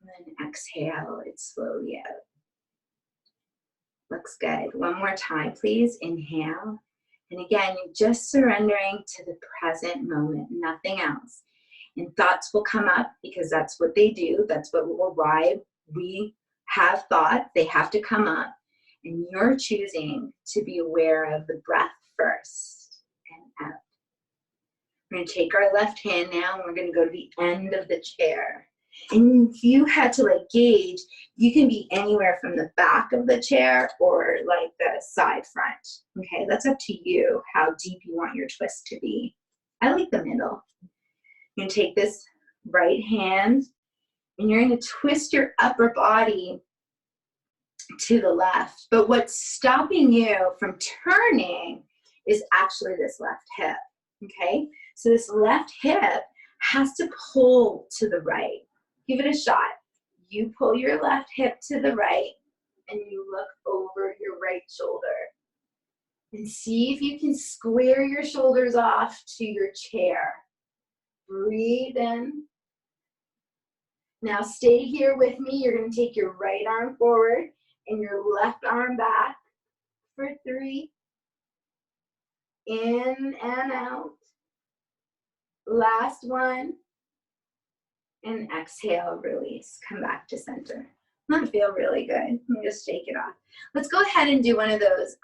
And then exhale it slowly out. Looks good. One more time, please. Inhale. And again, you're just surrendering to the present moment, nothing else. And thoughts will come up because that's what they do. That's why we have thoughts. They have to come up. And you're choosing to be aware of the breath first and out. We're going to take our left hand now and we're going to go to the end of the chair. And if you had to like gauge, you can be anywhere from the back of the chair or like the side front. Okay, that's up to you how deep you want your twist to be. I like the middle. You're going to take this right hand and you're going to twist your upper body to the left. But what's stopping you from turning is actually this left hip. Okay, so this left hip has to pull to the right. Give it a shot. You pull your left hip to the right and you look over your right shoulder. And see if you can square your shoulders off to your chair. Breathe in. Now stay here with me. You're going to take your right arm forward and your left arm back for 3. In and out. Last one. And exhale, release. Come back to center. That feel really good. Let me just shake it off. Let's go ahead and do one of those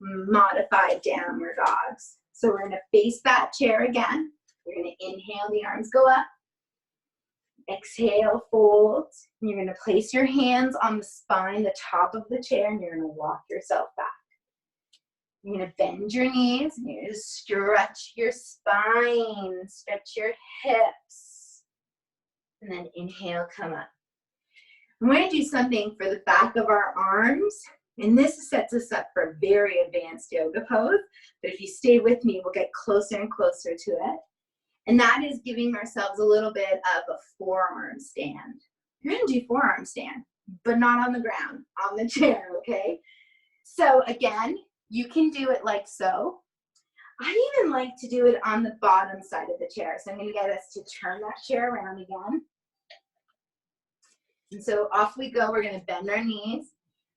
modified downward dogs. So we're going to face that chair again. You're going to inhale, the arms go up. Exhale, fold. And you're going to place your hands on the spine, the top of the chair, and you're going to walk yourself back. You're going to bend your knees, and you're going to stretch your spine, stretch your hips. And then inhale, come up. I'm going to do something for the back of our arms. And this sets us up for a very advanced yoga pose. But if you stay with me, we'll get closer and closer to it. And that is giving ourselves a little bit of a forearm stand. You're going to do forearm stand, but not on the ground, on the chair, okay? So again, you can do it like so. I even like to do it on the bottom side of the chair. So I'm going to get us to turn that chair around again. And so off we go. We're going to bend our knees.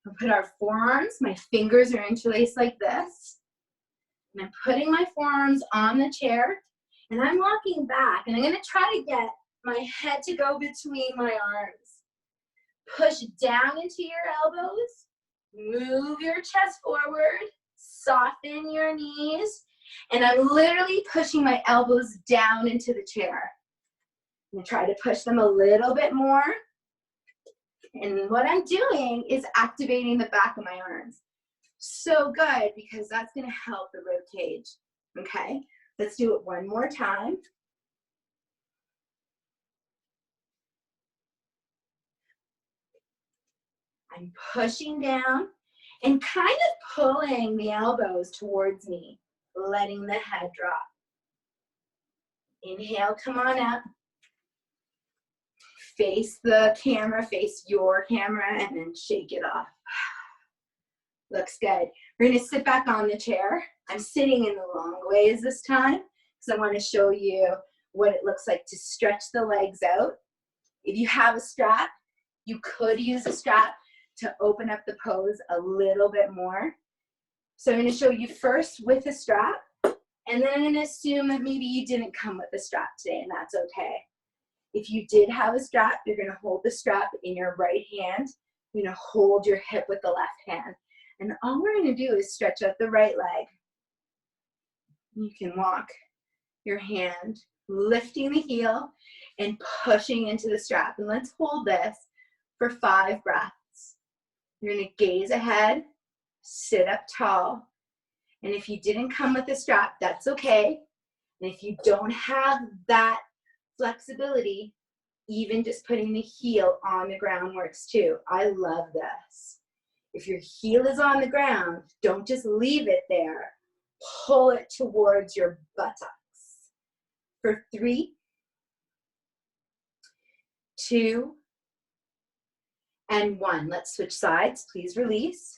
We'll put our forearms, my fingers are interlaced like this. And I'm putting my forearms on the chair. And I'm walking back. And I'm going to try to get my head to go between my arms. Push down into your elbows. Move your chest forward. Soften your knees. And I'm literally pushing my elbows down into the chair. I'm going to try to push them a little bit more. And what I'm doing is activating the back of my arms. So good, because that's going to help the rib cage. Okay, let's do it one more time. I'm pushing down and kind of pulling the elbows towards me, letting the head drop. Inhale, come on up. Face the camera, face your camera, and then shake it off. Looks good. We're going to sit back on the chair. I'm sitting in the long ways this time because I want to show you what it looks like to stretch the legs out. If you have a strap, you could use a strap to open up the pose a little bit more. So I'm going to show you first with a strap, and then I'm going to assume that maybe you didn't come with a strap today, and that's okay. If you did have a strap, you're going to hold the strap in your right hand. You're going to hold your hip with the left hand. And all we're going to do is stretch out the right leg. You can walk your hand, lifting the heel and pushing into the strap. And let's hold this for 5 breaths. You're going to gaze ahead, sit up tall. And if you didn't come with a strap, that's okay. And if you don't have that flexibility, even just putting the heel on the ground works too. I love this. If your heel is on the ground, don't just leave it there. Pull it towards your buttocks. For 3, 2, and 1. Let's switch sides. Please release.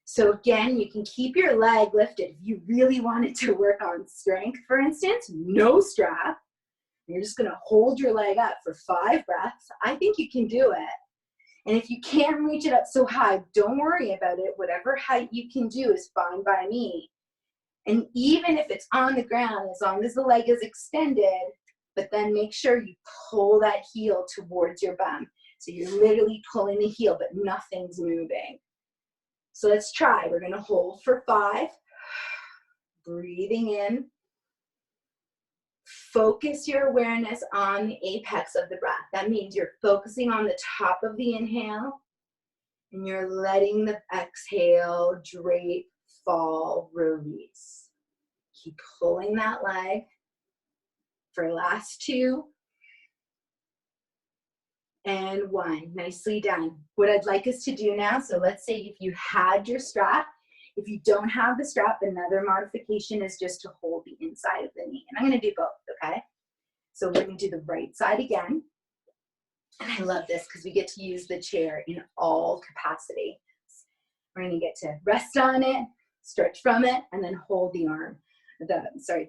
So again, you can keep your leg lifted. If you really wanted to work on strength, for instance, no strap. You're just going to hold your leg up for 5 breaths. I think you can do it. And if you can't reach it up so high, don't worry about it. Whatever height you can do is fine by me. And even if it's on the ground, as long as the leg is extended, but then make sure you pull that heel towards your bum. So you're literally pulling the heel, but nothing's moving. So let's try. We're going to hold for 5. Breathing in. Focus your awareness on the apex of the breath. That means you're focusing on the top of the inhale, and you're letting the exhale drape, fall, release. Keep pulling that leg for last 2. And 1. Nicely done. What I'd like us to do now, so let's say if you had your strap, if you don't have the strap, another modification is just to hold the inside of the knee. And I'm going to do both, okay? So we're going to do the right side again. And I love this because we get to use the chair in all capacity. We're going to get to rest on it, stretch from it, and then hold the arm, the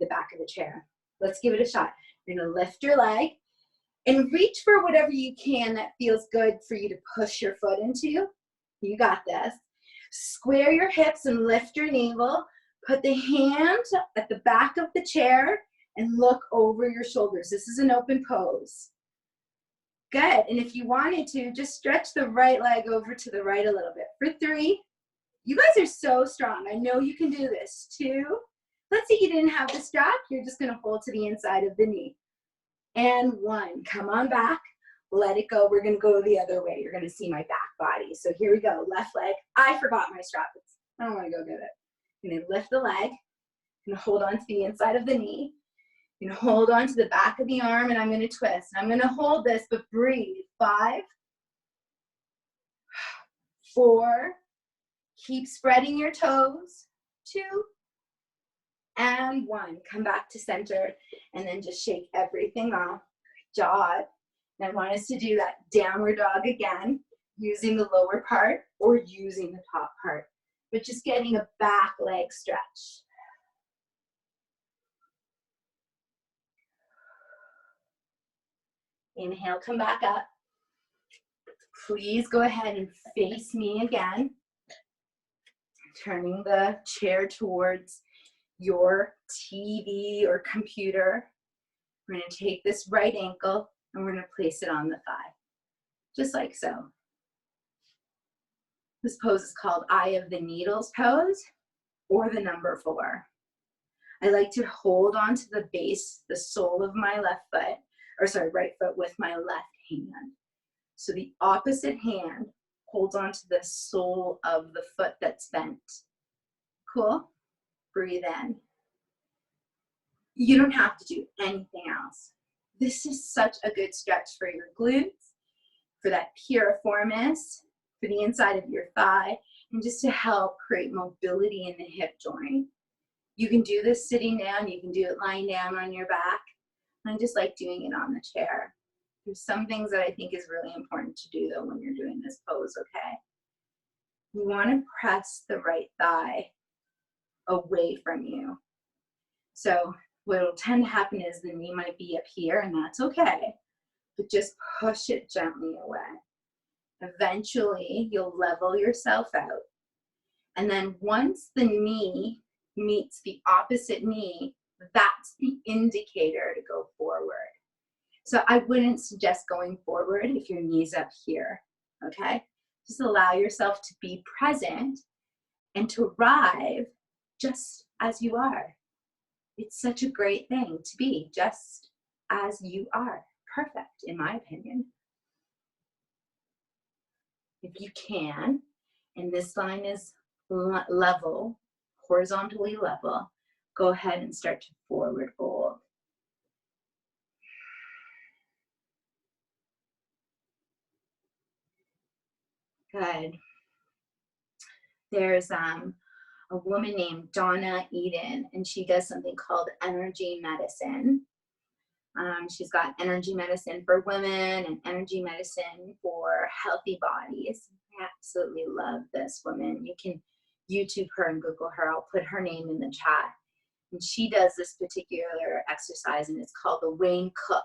back of the chair. Let's give it a shot. You're going to lift your leg and reach for whatever you can that feels good for you to push your foot into. You got this. Square your hips and lift your navel. Put the hand at the back of the chair and look over your shoulders. This is an open pose. Good. And if you wanted to, just stretch the right leg over to the right a little bit. For 3. You guys are so strong. I know you can do this. 2. Let's say you didn't have the strap. You're just going to hold to the inside of the knee. And 1. Come on back. Let it go. We're going to go the other way. You're going to see my back body. So here we go. Left leg. I forgot my strap. I don't want to go get it. I'm going to lift the leg. I'm going to hold on to the inside of the knee. I'm going to hold on to the back of the arm, and I'm going to twist. I'm going to hold this, but breathe. 5. 4. Keep spreading your toes. 2. And 1. Come back to center, and then just shake everything off. Good job. And I want us to do that downward dog again, using the lower part or using the top part, but just getting a back leg stretch. Inhale, come back up. Please go ahead and face me again. Turning the chair towards your TV or computer. We're going to take this right ankle and we're going to place it on the thigh, just like so. This pose is called Eye of the Needles pose, or the number 4. I like to hold on to the base, the sole of my right foot with my left hand. So the opposite hand holds on to the sole of the foot that's bent. Cool? Breathe in. You don't have to do anything else. This is such a good stretch for your glutes, for that piriformis, for the inside of your thigh, and just to help create mobility in the hip joint. You can do this sitting down, you can do it lying down on your back. I just like doing it on the chair. There's some things that I think is really important to do though when you're doing this pose, okay? You want to press the right thigh away from you. So what will tend to happen is the knee might be up here, and that's okay, but just push it gently away. Eventually, you'll level yourself out. And then once the knee meets the opposite knee, that's the indicator to go forward. So I wouldn't suggest going forward if your knee's up here, okay? Just allow yourself to be present and to arrive just as you are. It's such a great thing to be just as you are. Perfect, in my opinion. If you can, and this line is level, horizontally level, go ahead and start to forward fold. Good. There's a woman named Donna Eden, and she does something called energy medicine. She's got energy medicine for women and energy medicine for healthy bodies. I absolutely love this woman. You can YouTube her and Google her. I'll put her name in the chat. And she does this particular exercise, and it's called the Wayne Cook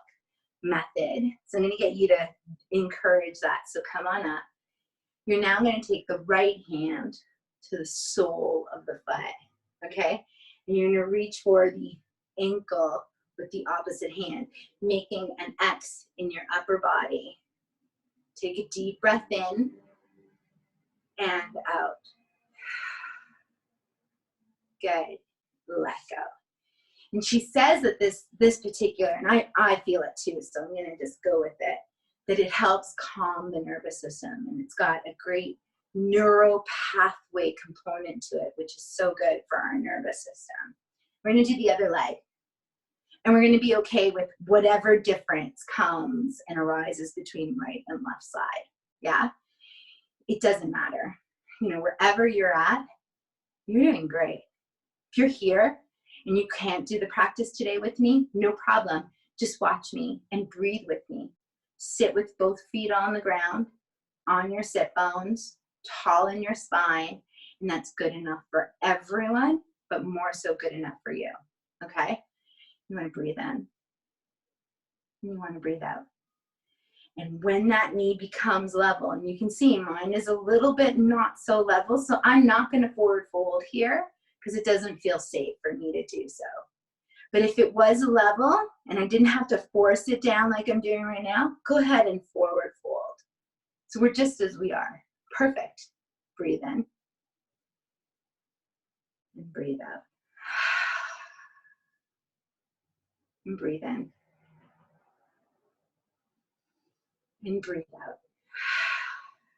method. So I'm going to get you to encourage that. So come on up. You're now going to take the right hand to the sole of the foot, okay? And you're gonna reach for the ankle with the opposite hand, making an X in your upper body. Take a deep breath in and out. Good. Let go. And she says that this particular, and I feel it too, so I'm gonna just go with it, that it helps calm the nervous system, and it's got a great neuro pathway component to it, which is so good for our nervous system. We're gonna do the other leg, and we're gonna be okay with whatever difference comes and arises between right and left side, yeah? It doesn't matter. You know, wherever you're at, you're doing great. If you're here and you can't do the practice today with me, no problem. Just watch me and breathe with me. Sit with both feet on the ground, on your sit bones, tall in your spine, and that's good enough for everyone, but more so good enough for you, okay? You wanna breathe in, and you wanna breathe out. And when that knee becomes level, and you can see mine is a little bit not so level, so I'm not gonna forward fold here because it doesn't feel safe for me to do so. But if it was level and I didn't have to force it down like I'm doing right now, go ahead and forward fold. So we're just as we are. Perfect. Breathe in and breathe out. And breathe in and breathe out.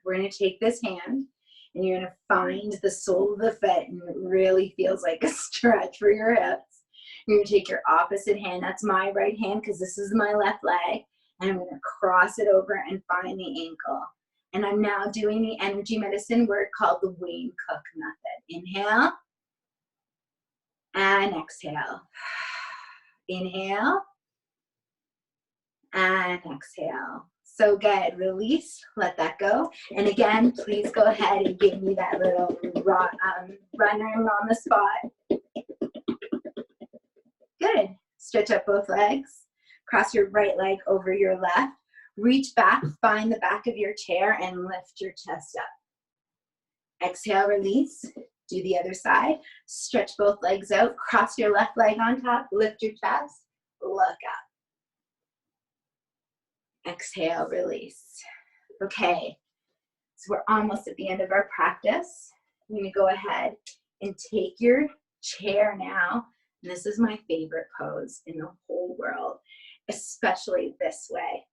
We're going to take this hand and you're going to find the sole of the foot, and it really feels like a stretch for your hips. You're going to take your opposite hand, that's my right hand because this is my left leg, and I'm going to cross it over and find the ankle. And I'm now doing the energy medicine work called the Wayne Cook method. Inhale and exhale. Inhale and exhale. So good. Release, let that go. And again, please go ahead and give me that little running on the spot. Good. Stretch up both legs. Cross your right leg over your left. Reach back, find the back of your chair, and lift your chest up. Exhale, release. Do the other side. Stretch both legs out. Cross your left leg on top. Lift your chest. Look up. Exhale, release. Okay, so we're almost at the end of our practice. I'm going to go ahead and take your chair now. And this is my favorite pose in the whole world, especially this way.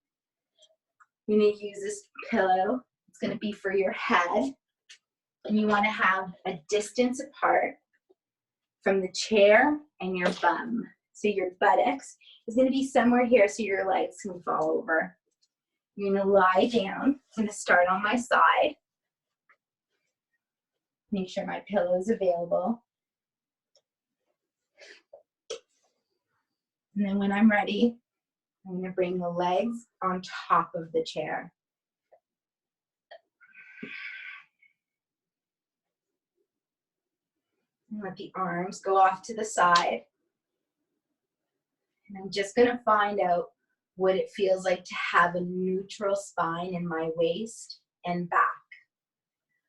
You're going to use this pillow. It's going to be for your head. And you want to have a distance apart from the chair and your bum. So your buttocks is going to be somewhere here so your legs can fall over. You're going to lie down. I'm going to start on my side. Make sure my pillow is available. And then when I'm ready, I'm going to bring the legs on top of the chair. And let the arms go off to the side. And I'm just going to find out what it feels like to have a neutral spine in my waist and back.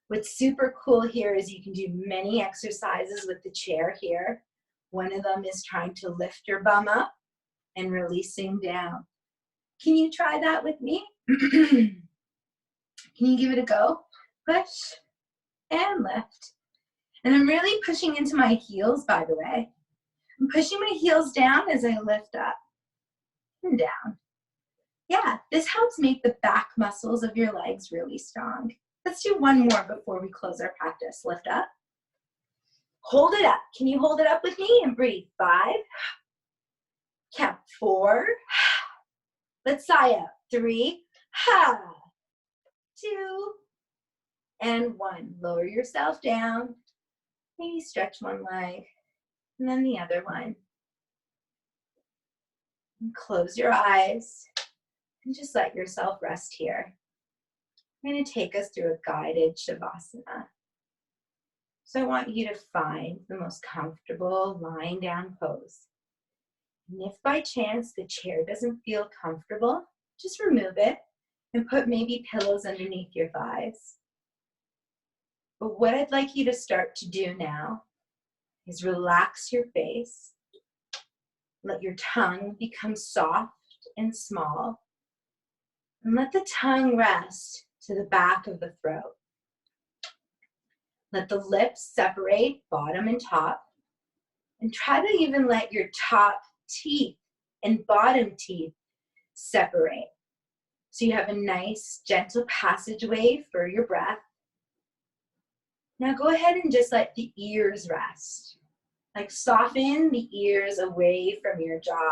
What's super cool here is you can do many exercises with the chair here. One of them is trying to lift your bum up and releasing down. Can you try that with me? Can you give it a go? Push and lift. And I'm really pushing into my heels, by the way. I'm pushing my heels down as I lift up and down. Yeah, this helps make the back muscles of your legs really strong. Let's do one more before we close our practice. Lift up. Hold it up. Can you hold it up with me and breathe? 5. Count 4. Let's sigh out. 3. 2. And 1. Lower yourself down. Maybe stretch one leg and then the other one. And close your eyes and just let yourself rest here. I'm going to take us through a guided Shavasana. So I want you to find the most comfortable lying down pose. And if by chance the chair doesn't feel comfortable, just remove it and put maybe pillows underneath your thighs. But what I'd like you to start to do now is relax your face. Let your tongue become soft and small. And let the tongue rest to the back of the throat. Let the lips separate bottom and top. And try to even let your top teeth and bottom teeth separate. So you have a nice, gentle passageway for your breath. Now go ahead and just let the ears rest. Like soften the ears away from your jaw.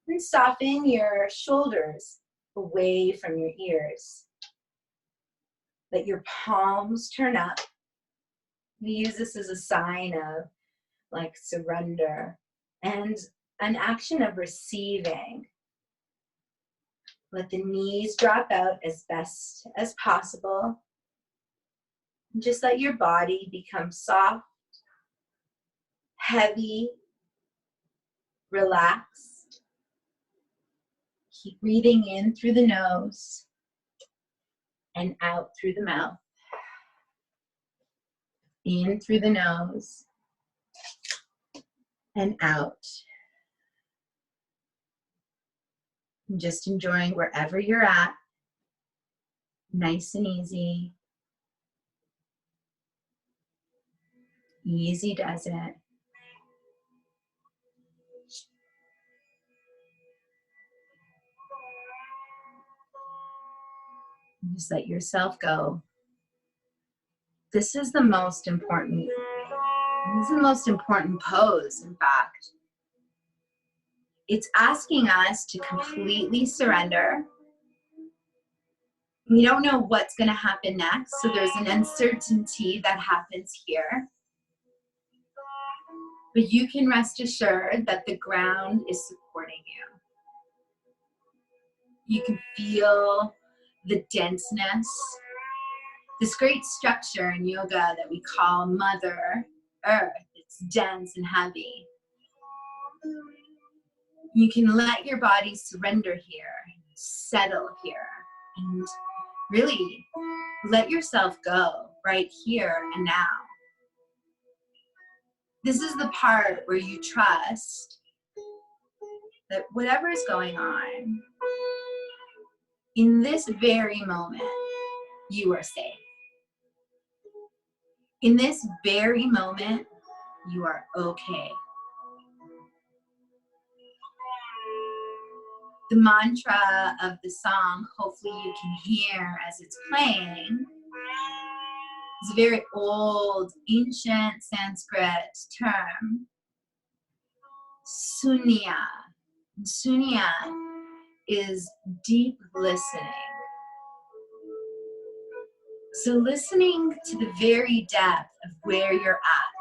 And soften your shoulders away from your ears. Let your palms turn up. We use this as a sign of like surrender and an action of receiving. Let the knees drop out as best as possible. And just let your body become soft, heavy, relaxed. Keep breathing in through the nose and out through the mouth. In through the nose and out. And just enjoying wherever you're at. Nice and easy. Easy does it. Just let yourself go. This is the most important. This is the most important pose, in fact. It's asking us to completely surrender. We don't know what's going to happen next, so there's an uncertainty that happens here. But you can rest assured that the ground is supporting you. You can feel the denseness, this great structure in yoga that we call Mother Earth. It's dense and heavy. You can let your body surrender here, settle here, and really let yourself go right here and now. This is the part where you trust that whatever is going on, in this very moment, you are safe. In this very moment, you are okay. The mantra of the song, hopefully you can hear as it's playing, is a very old, ancient Sanskrit term, sunya. Sunya is deep listening. So listening to the very depth of where you're at.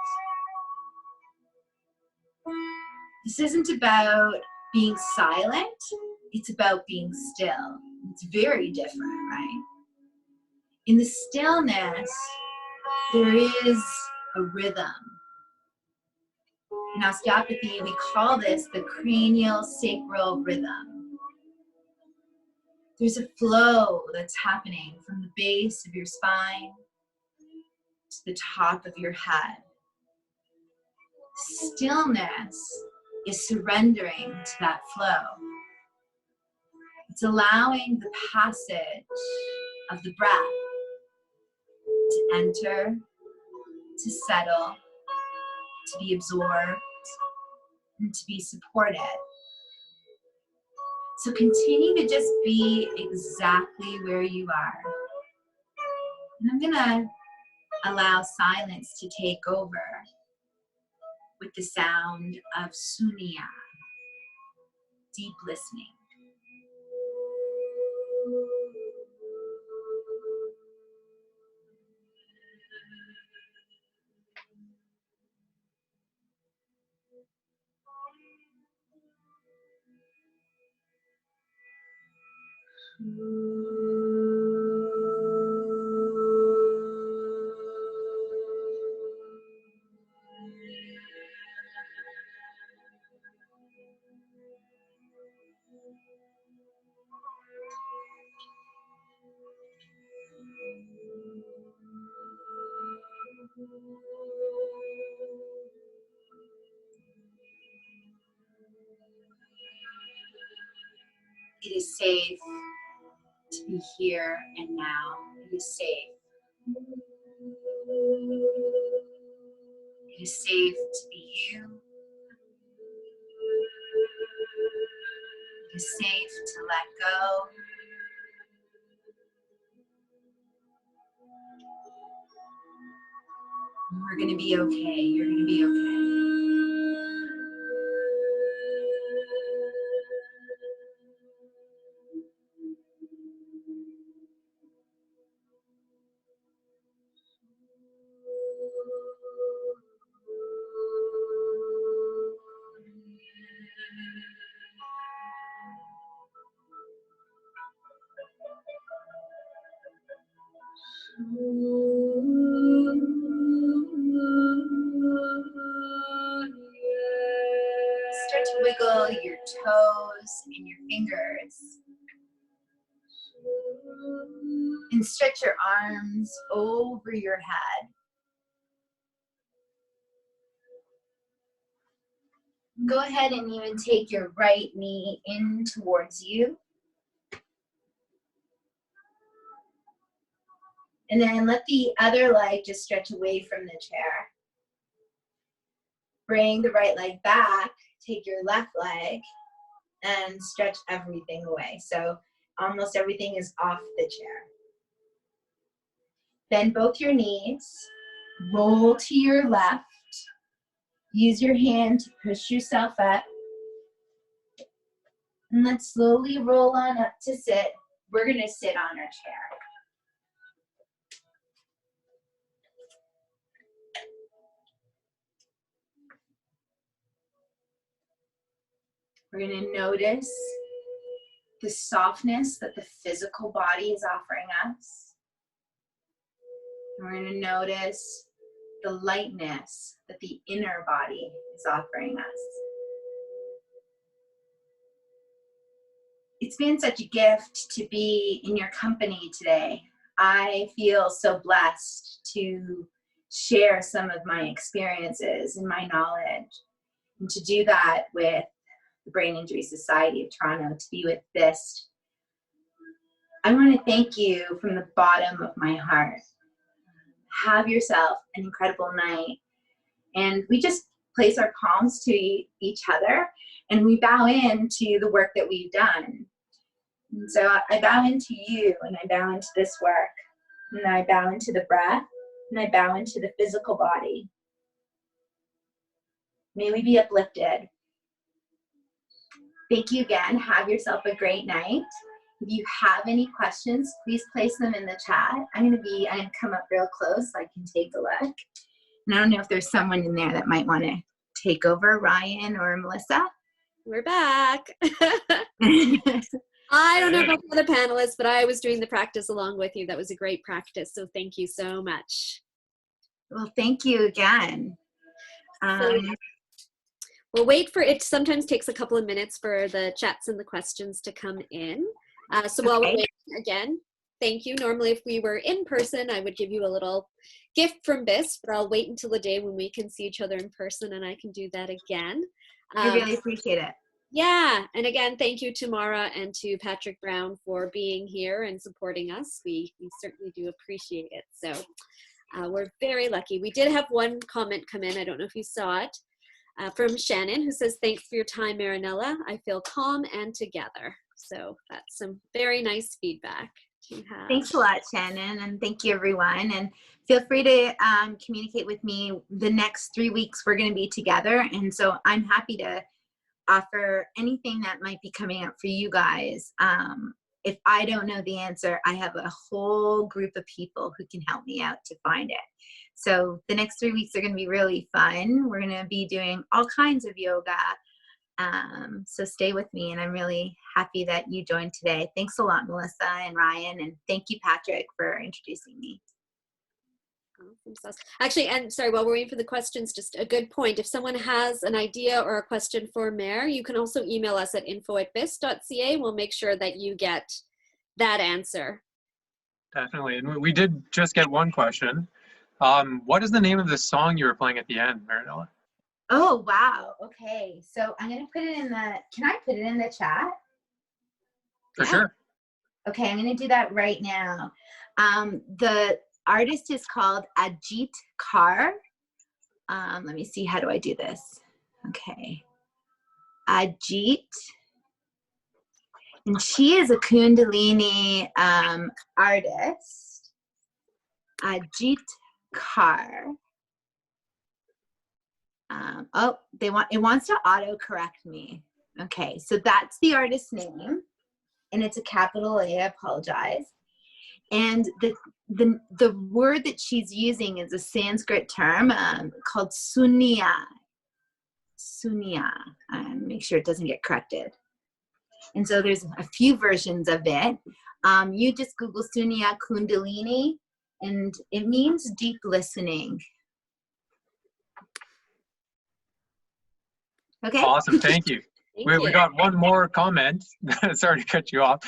This isn't about being silent, it's about being still. It's very different, right? In the stillness, there is a rhythm. In osteopathy, we call this the cranial sacral rhythm. There's a flow that's happening from the base of your spine to the top of your head. Stillness is surrendering to that flow. It's allowing the passage of the breath to enter, to settle, to be absorbed, and to be supported. So continue to just be exactly where you are. And I'm gonna allow silence to take over with the sound of sunya, deep listening. It is safe to be here and now. It is safe. It is safe to be you. It is safe to let go. We're going to be okay. You're going to be okay. Start to wiggle your toes and your fingers. And stretch your arms over your head. Go ahead and even take your right knee in towards you. And then let the other leg just stretch away from the chair. Bring the right leg back, take your left leg, and stretch everything away. So almost everything is off the chair. Bend both your knees, roll to your left. Use your hand to push yourself up. And let's slowly roll on up to sit. We're going to sit on our chair. We're going to notice the softness that the physical body is offering us. We're going to notice the lightness that the inner body is offering us. It's been such a gift to be in your company today. I feel so blessed to share some of my experiences and my knowledge, and to do that with the Brain Injury Society of Toronto, to be with BIST. I want to thank you from the bottom of my heart. Have yourself an incredible night. And we just place our palms to each other and we bow into the work that we've done. And so I bow into you, and I bow into this work, and I bow into the breath, and I bow into the physical body. May we be uplifted. Thank you again. Have yourself a great night. If you have any questions, please place them in the chat. I'm gonna come up real close so I can take a look. And I don't know if there's someone in there that might want to take over, Ryan or Melissa. We're back. I don't know about the other panelists, but I was doing the practice along with you. That was a great practice. So thank you so much. Well, thank you again. We'll wait for it. Sometimes takes a couple of minutes for the chats and the questions to come in. So while we're waiting, again, thank you. Normally, if we were in person, I would give you a little gift from BIST, but I'll wait until the day when we can see each other in person and I can do that again. I really appreciate it. Yeah, and again, thank you to Mara and to Patrick Brown for being here and supporting us. We certainly do appreciate it. So we're very lucky. We did have one comment come in. I don't know if you saw it, from Shannon, who says, "Thanks for your time, Marinella. I feel calm and together." So that's some very nice feedback to have. Thanks a lot, Shannon, and thank you, everyone. And feel free to communicate with me. The next 3 weeks, we're going to be together, and so I'm happy to offer anything that might be coming up for you guys. If I don't know the answer, I have a whole group of people who can help me out to find it. So the next 3 weeks are going to be really fun. We're going to be doing all kinds of yoga. So stay with me, and I'm really happy that you joined today. Thanks a lot, Melissa and Ryan, and thank you, Patrick, for introducing me. Actually, and sorry, while we're waiting for the questions, just a good point. If someone has an idea or a question for Mare, you can also email us at info@bist.ca. We'll make sure that you get that answer. Definitely. And we did just get one question. What is the name of the song you were playing at the end, Marinella? Oh, wow. Okay. So I'm going to put it in the, can I put it in the chat? For Yeah. sure. Okay, I'm going to do that right now. The artist is called Ajit Kaur. Let me see, how do I do this? Okay. Ajit. And she is a Kundalini artist. Ajit Kaur. Oh, it wants to auto-correct me. Okay, so that's the artist's name. And it's a capital A, I apologize. And the word that she's using is a Sanskrit term called sunya. Sunya. Make sure it doesn't get corrected. And so there's a few versions of it. You just Google Sunya Kundalini, and it means deep listening. Okay. Awesome. Thank you. Thank We you. got one more comment. Sorry to cut you off.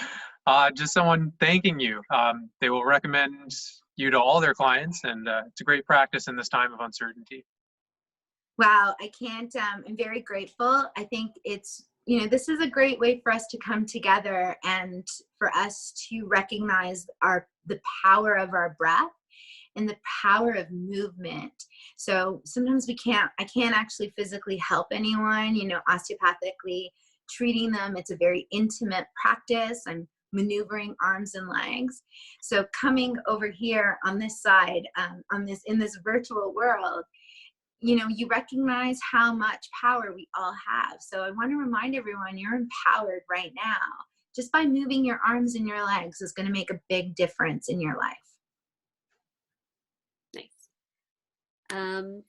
Just someone thanking you. They will recommend you to all their clients, and it's a great practice in this time of uncertainty. Wow, I can't, I'm very grateful. I think it's, this is a great way for us to come together and for us to recognize the power of our breath and the power of movement. So sometimes I can't actually physically help anyone, osteopathically treating them. It's a very intimate practice. I'm maneuvering arms and legs. So coming over here on this side, in this virtual world, you recognize how much power we all have. So I want to remind everyone, you're empowered right now. Just by moving your arms and your legs is going to make a big difference in your life. Nice.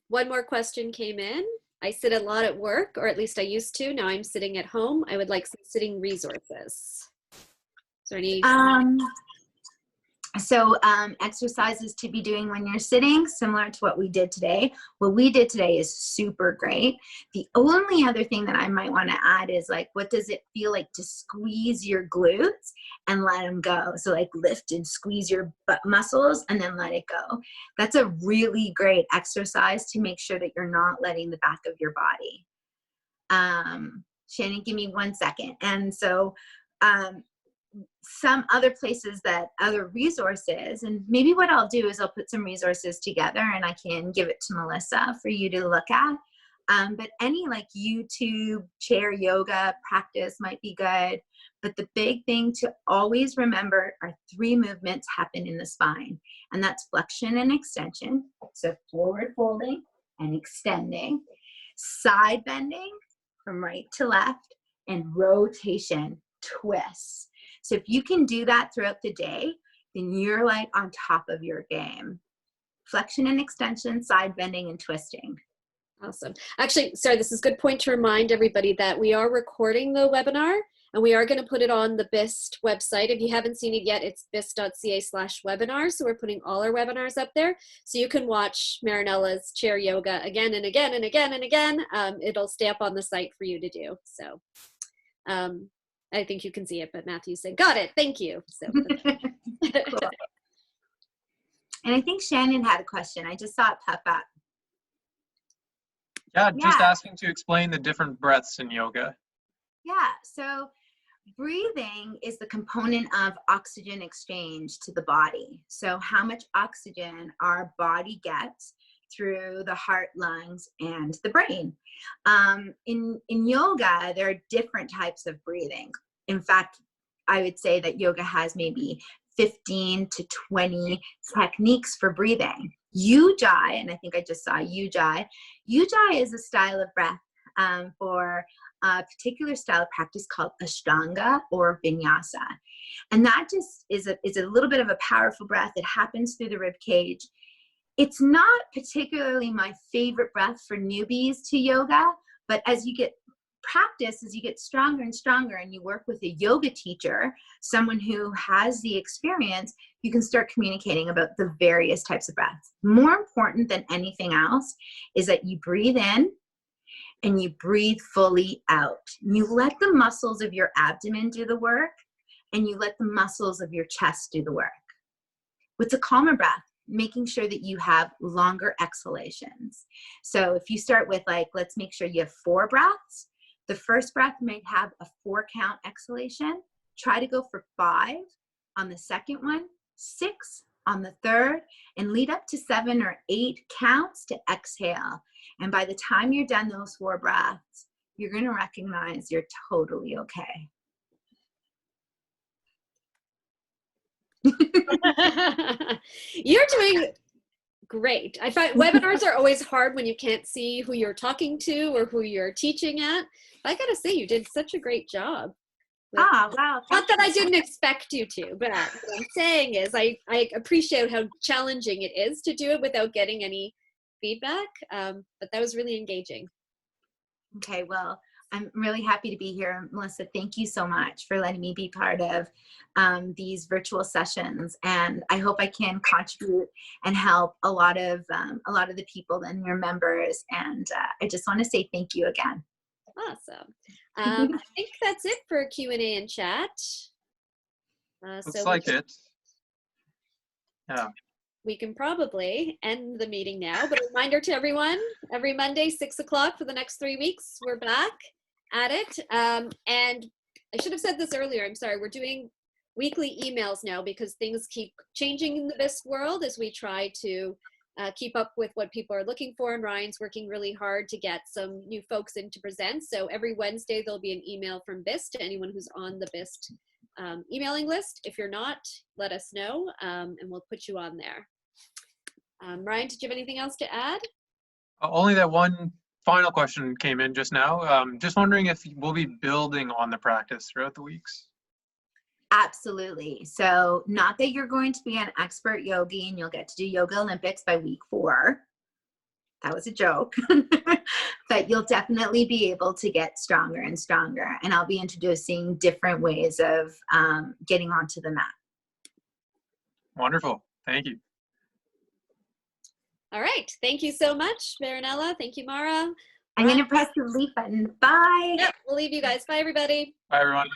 One more question came in. I sit a lot at work, or at least I used to. Now I'm sitting at home. I would like some sitting resources. Is there any? So exercises to be doing when you're sitting, similar to what we did today. What we did today is super great. The only other thing that I might want to add is what does it feel like to squeeze your glutes and let them go? So lift and squeeze your butt muscles and then let it go. That's a really great exercise to make sure that you're not letting the back of your body. Shannon, give me 1 second. And so, some other places other resources, and maybe what I'll do is I'll put some resources together and I can give it to Melissa for you to look at. But any YouTube chair yoga practice might be good. But the big thing to always remember are 3 movements happen in the spine, and that's flexion and extension. So forward folding and extending, side bending from right to left, and rotation, twists. So if you can do that throughout the day, then you're on top of your game. Flexion and extension, side bending, and twisting. Awesome. Actually, sorry, this is a good point to remind everybody that we are recording the webinar, and we are going to put it on the BIST website. If you haven't seen it yet, it's bist.ca/webinars. So we're putting all our webinars up there. So you can watch Marinella's chair yoga again and again and again and again. It'll stay up on the site for you to do. So I think you can see it, but Matthew said, got it, thank you. So. Cool. And I think Shannon had a question. I just saw it pop up. Yeah, just asking to explain the different breaths in yoga. Yeah, so breathing is the component of oxygen exchange to the body. So how much oxygen our body gets through the heart, lungs, and the brain. In yoga, there are different types of breathing. In fact, I would say that yoga has maybe 15 to 20 techniques for breathing. Ujjayi, and I think I just saw Ujjayi. Ujjayi is a style of breath for a particular style of practice called Ashtanga or Vinyasa. And that just is a little bit of a powerful breath. It happens through the rib cage. It's not particularly my favorite breath for newbies to yoga, but as you get practice, as you get stronger and stronger and you work with a yoga teacher, someone who has the experience, you can start communicating about the various types of breaths. More important than anything else is that you breathe in and you breathe fully out. You let the muscles of your abdomen do the work, and you let the muscles of your chest do the work. What's a calmer breath? Making sure that you have longer exhalations. So if you start with let's make sure you have 4 breaths. The first breath might have a 4-count exhalation. Try to go for 5 on the second one, 6 on the third, and lead up to 7 or 8 counts to exhale. And by the time you're done those 4 breaths, you're going to recognize you're totally okay. You're doing great. I find webinars are always hard when you can't see who you're talking to or who you're teaching at. I gotta say, you did such a great job. Wow. Not that I didn't expect you to, but what I'm saying is I appreciate how challenging it is to do it without getting any feedback. But that was really engaging. Okay, well, I'm really happy to be here. Melissa, thank you so much for letting me be part of these virtual sessions. And I hope I can contribute and help a lot of the people and your members. And I just want to say thank you again. Awesome. I think that's it for Q&A and chat. Looks like it. Yeah. We can probably end the meeting now, but a reminder to everyone, every Monday, 6 o'clock for the next 3 weeks, we're back at it. And I should have said this earlier, I'm sorry, we're doing weekly emails now because things keep changing in the BIST world as we try to keep up with what people are looking for, and Ryan's working really hard to get some new folks in to present. So every Wednesday there'll be an email from BIST to anyone who's on the BIST emailing list. If you're not, let us know and we'll put you on there. Ryan, did you have anything else to add? Only that one final question came in just now. Just wondering if we'll be building on the practice throughout the weeks. Absolutely. So not that you're going to be an expert yogi and you'll get to do Yoga Olympics by week 4. That was a joke. But you'll definitely be able to get stronger and stronger. And I'll be introducing different ways of getting onto the mat. Wonderful. Thank you. All right. Thank you so much, Marinella. Thank you, Mara. I'm going to press the leave button. Bye. Yep, we'll leave you guys. Bye, everybody. Bye, everyone.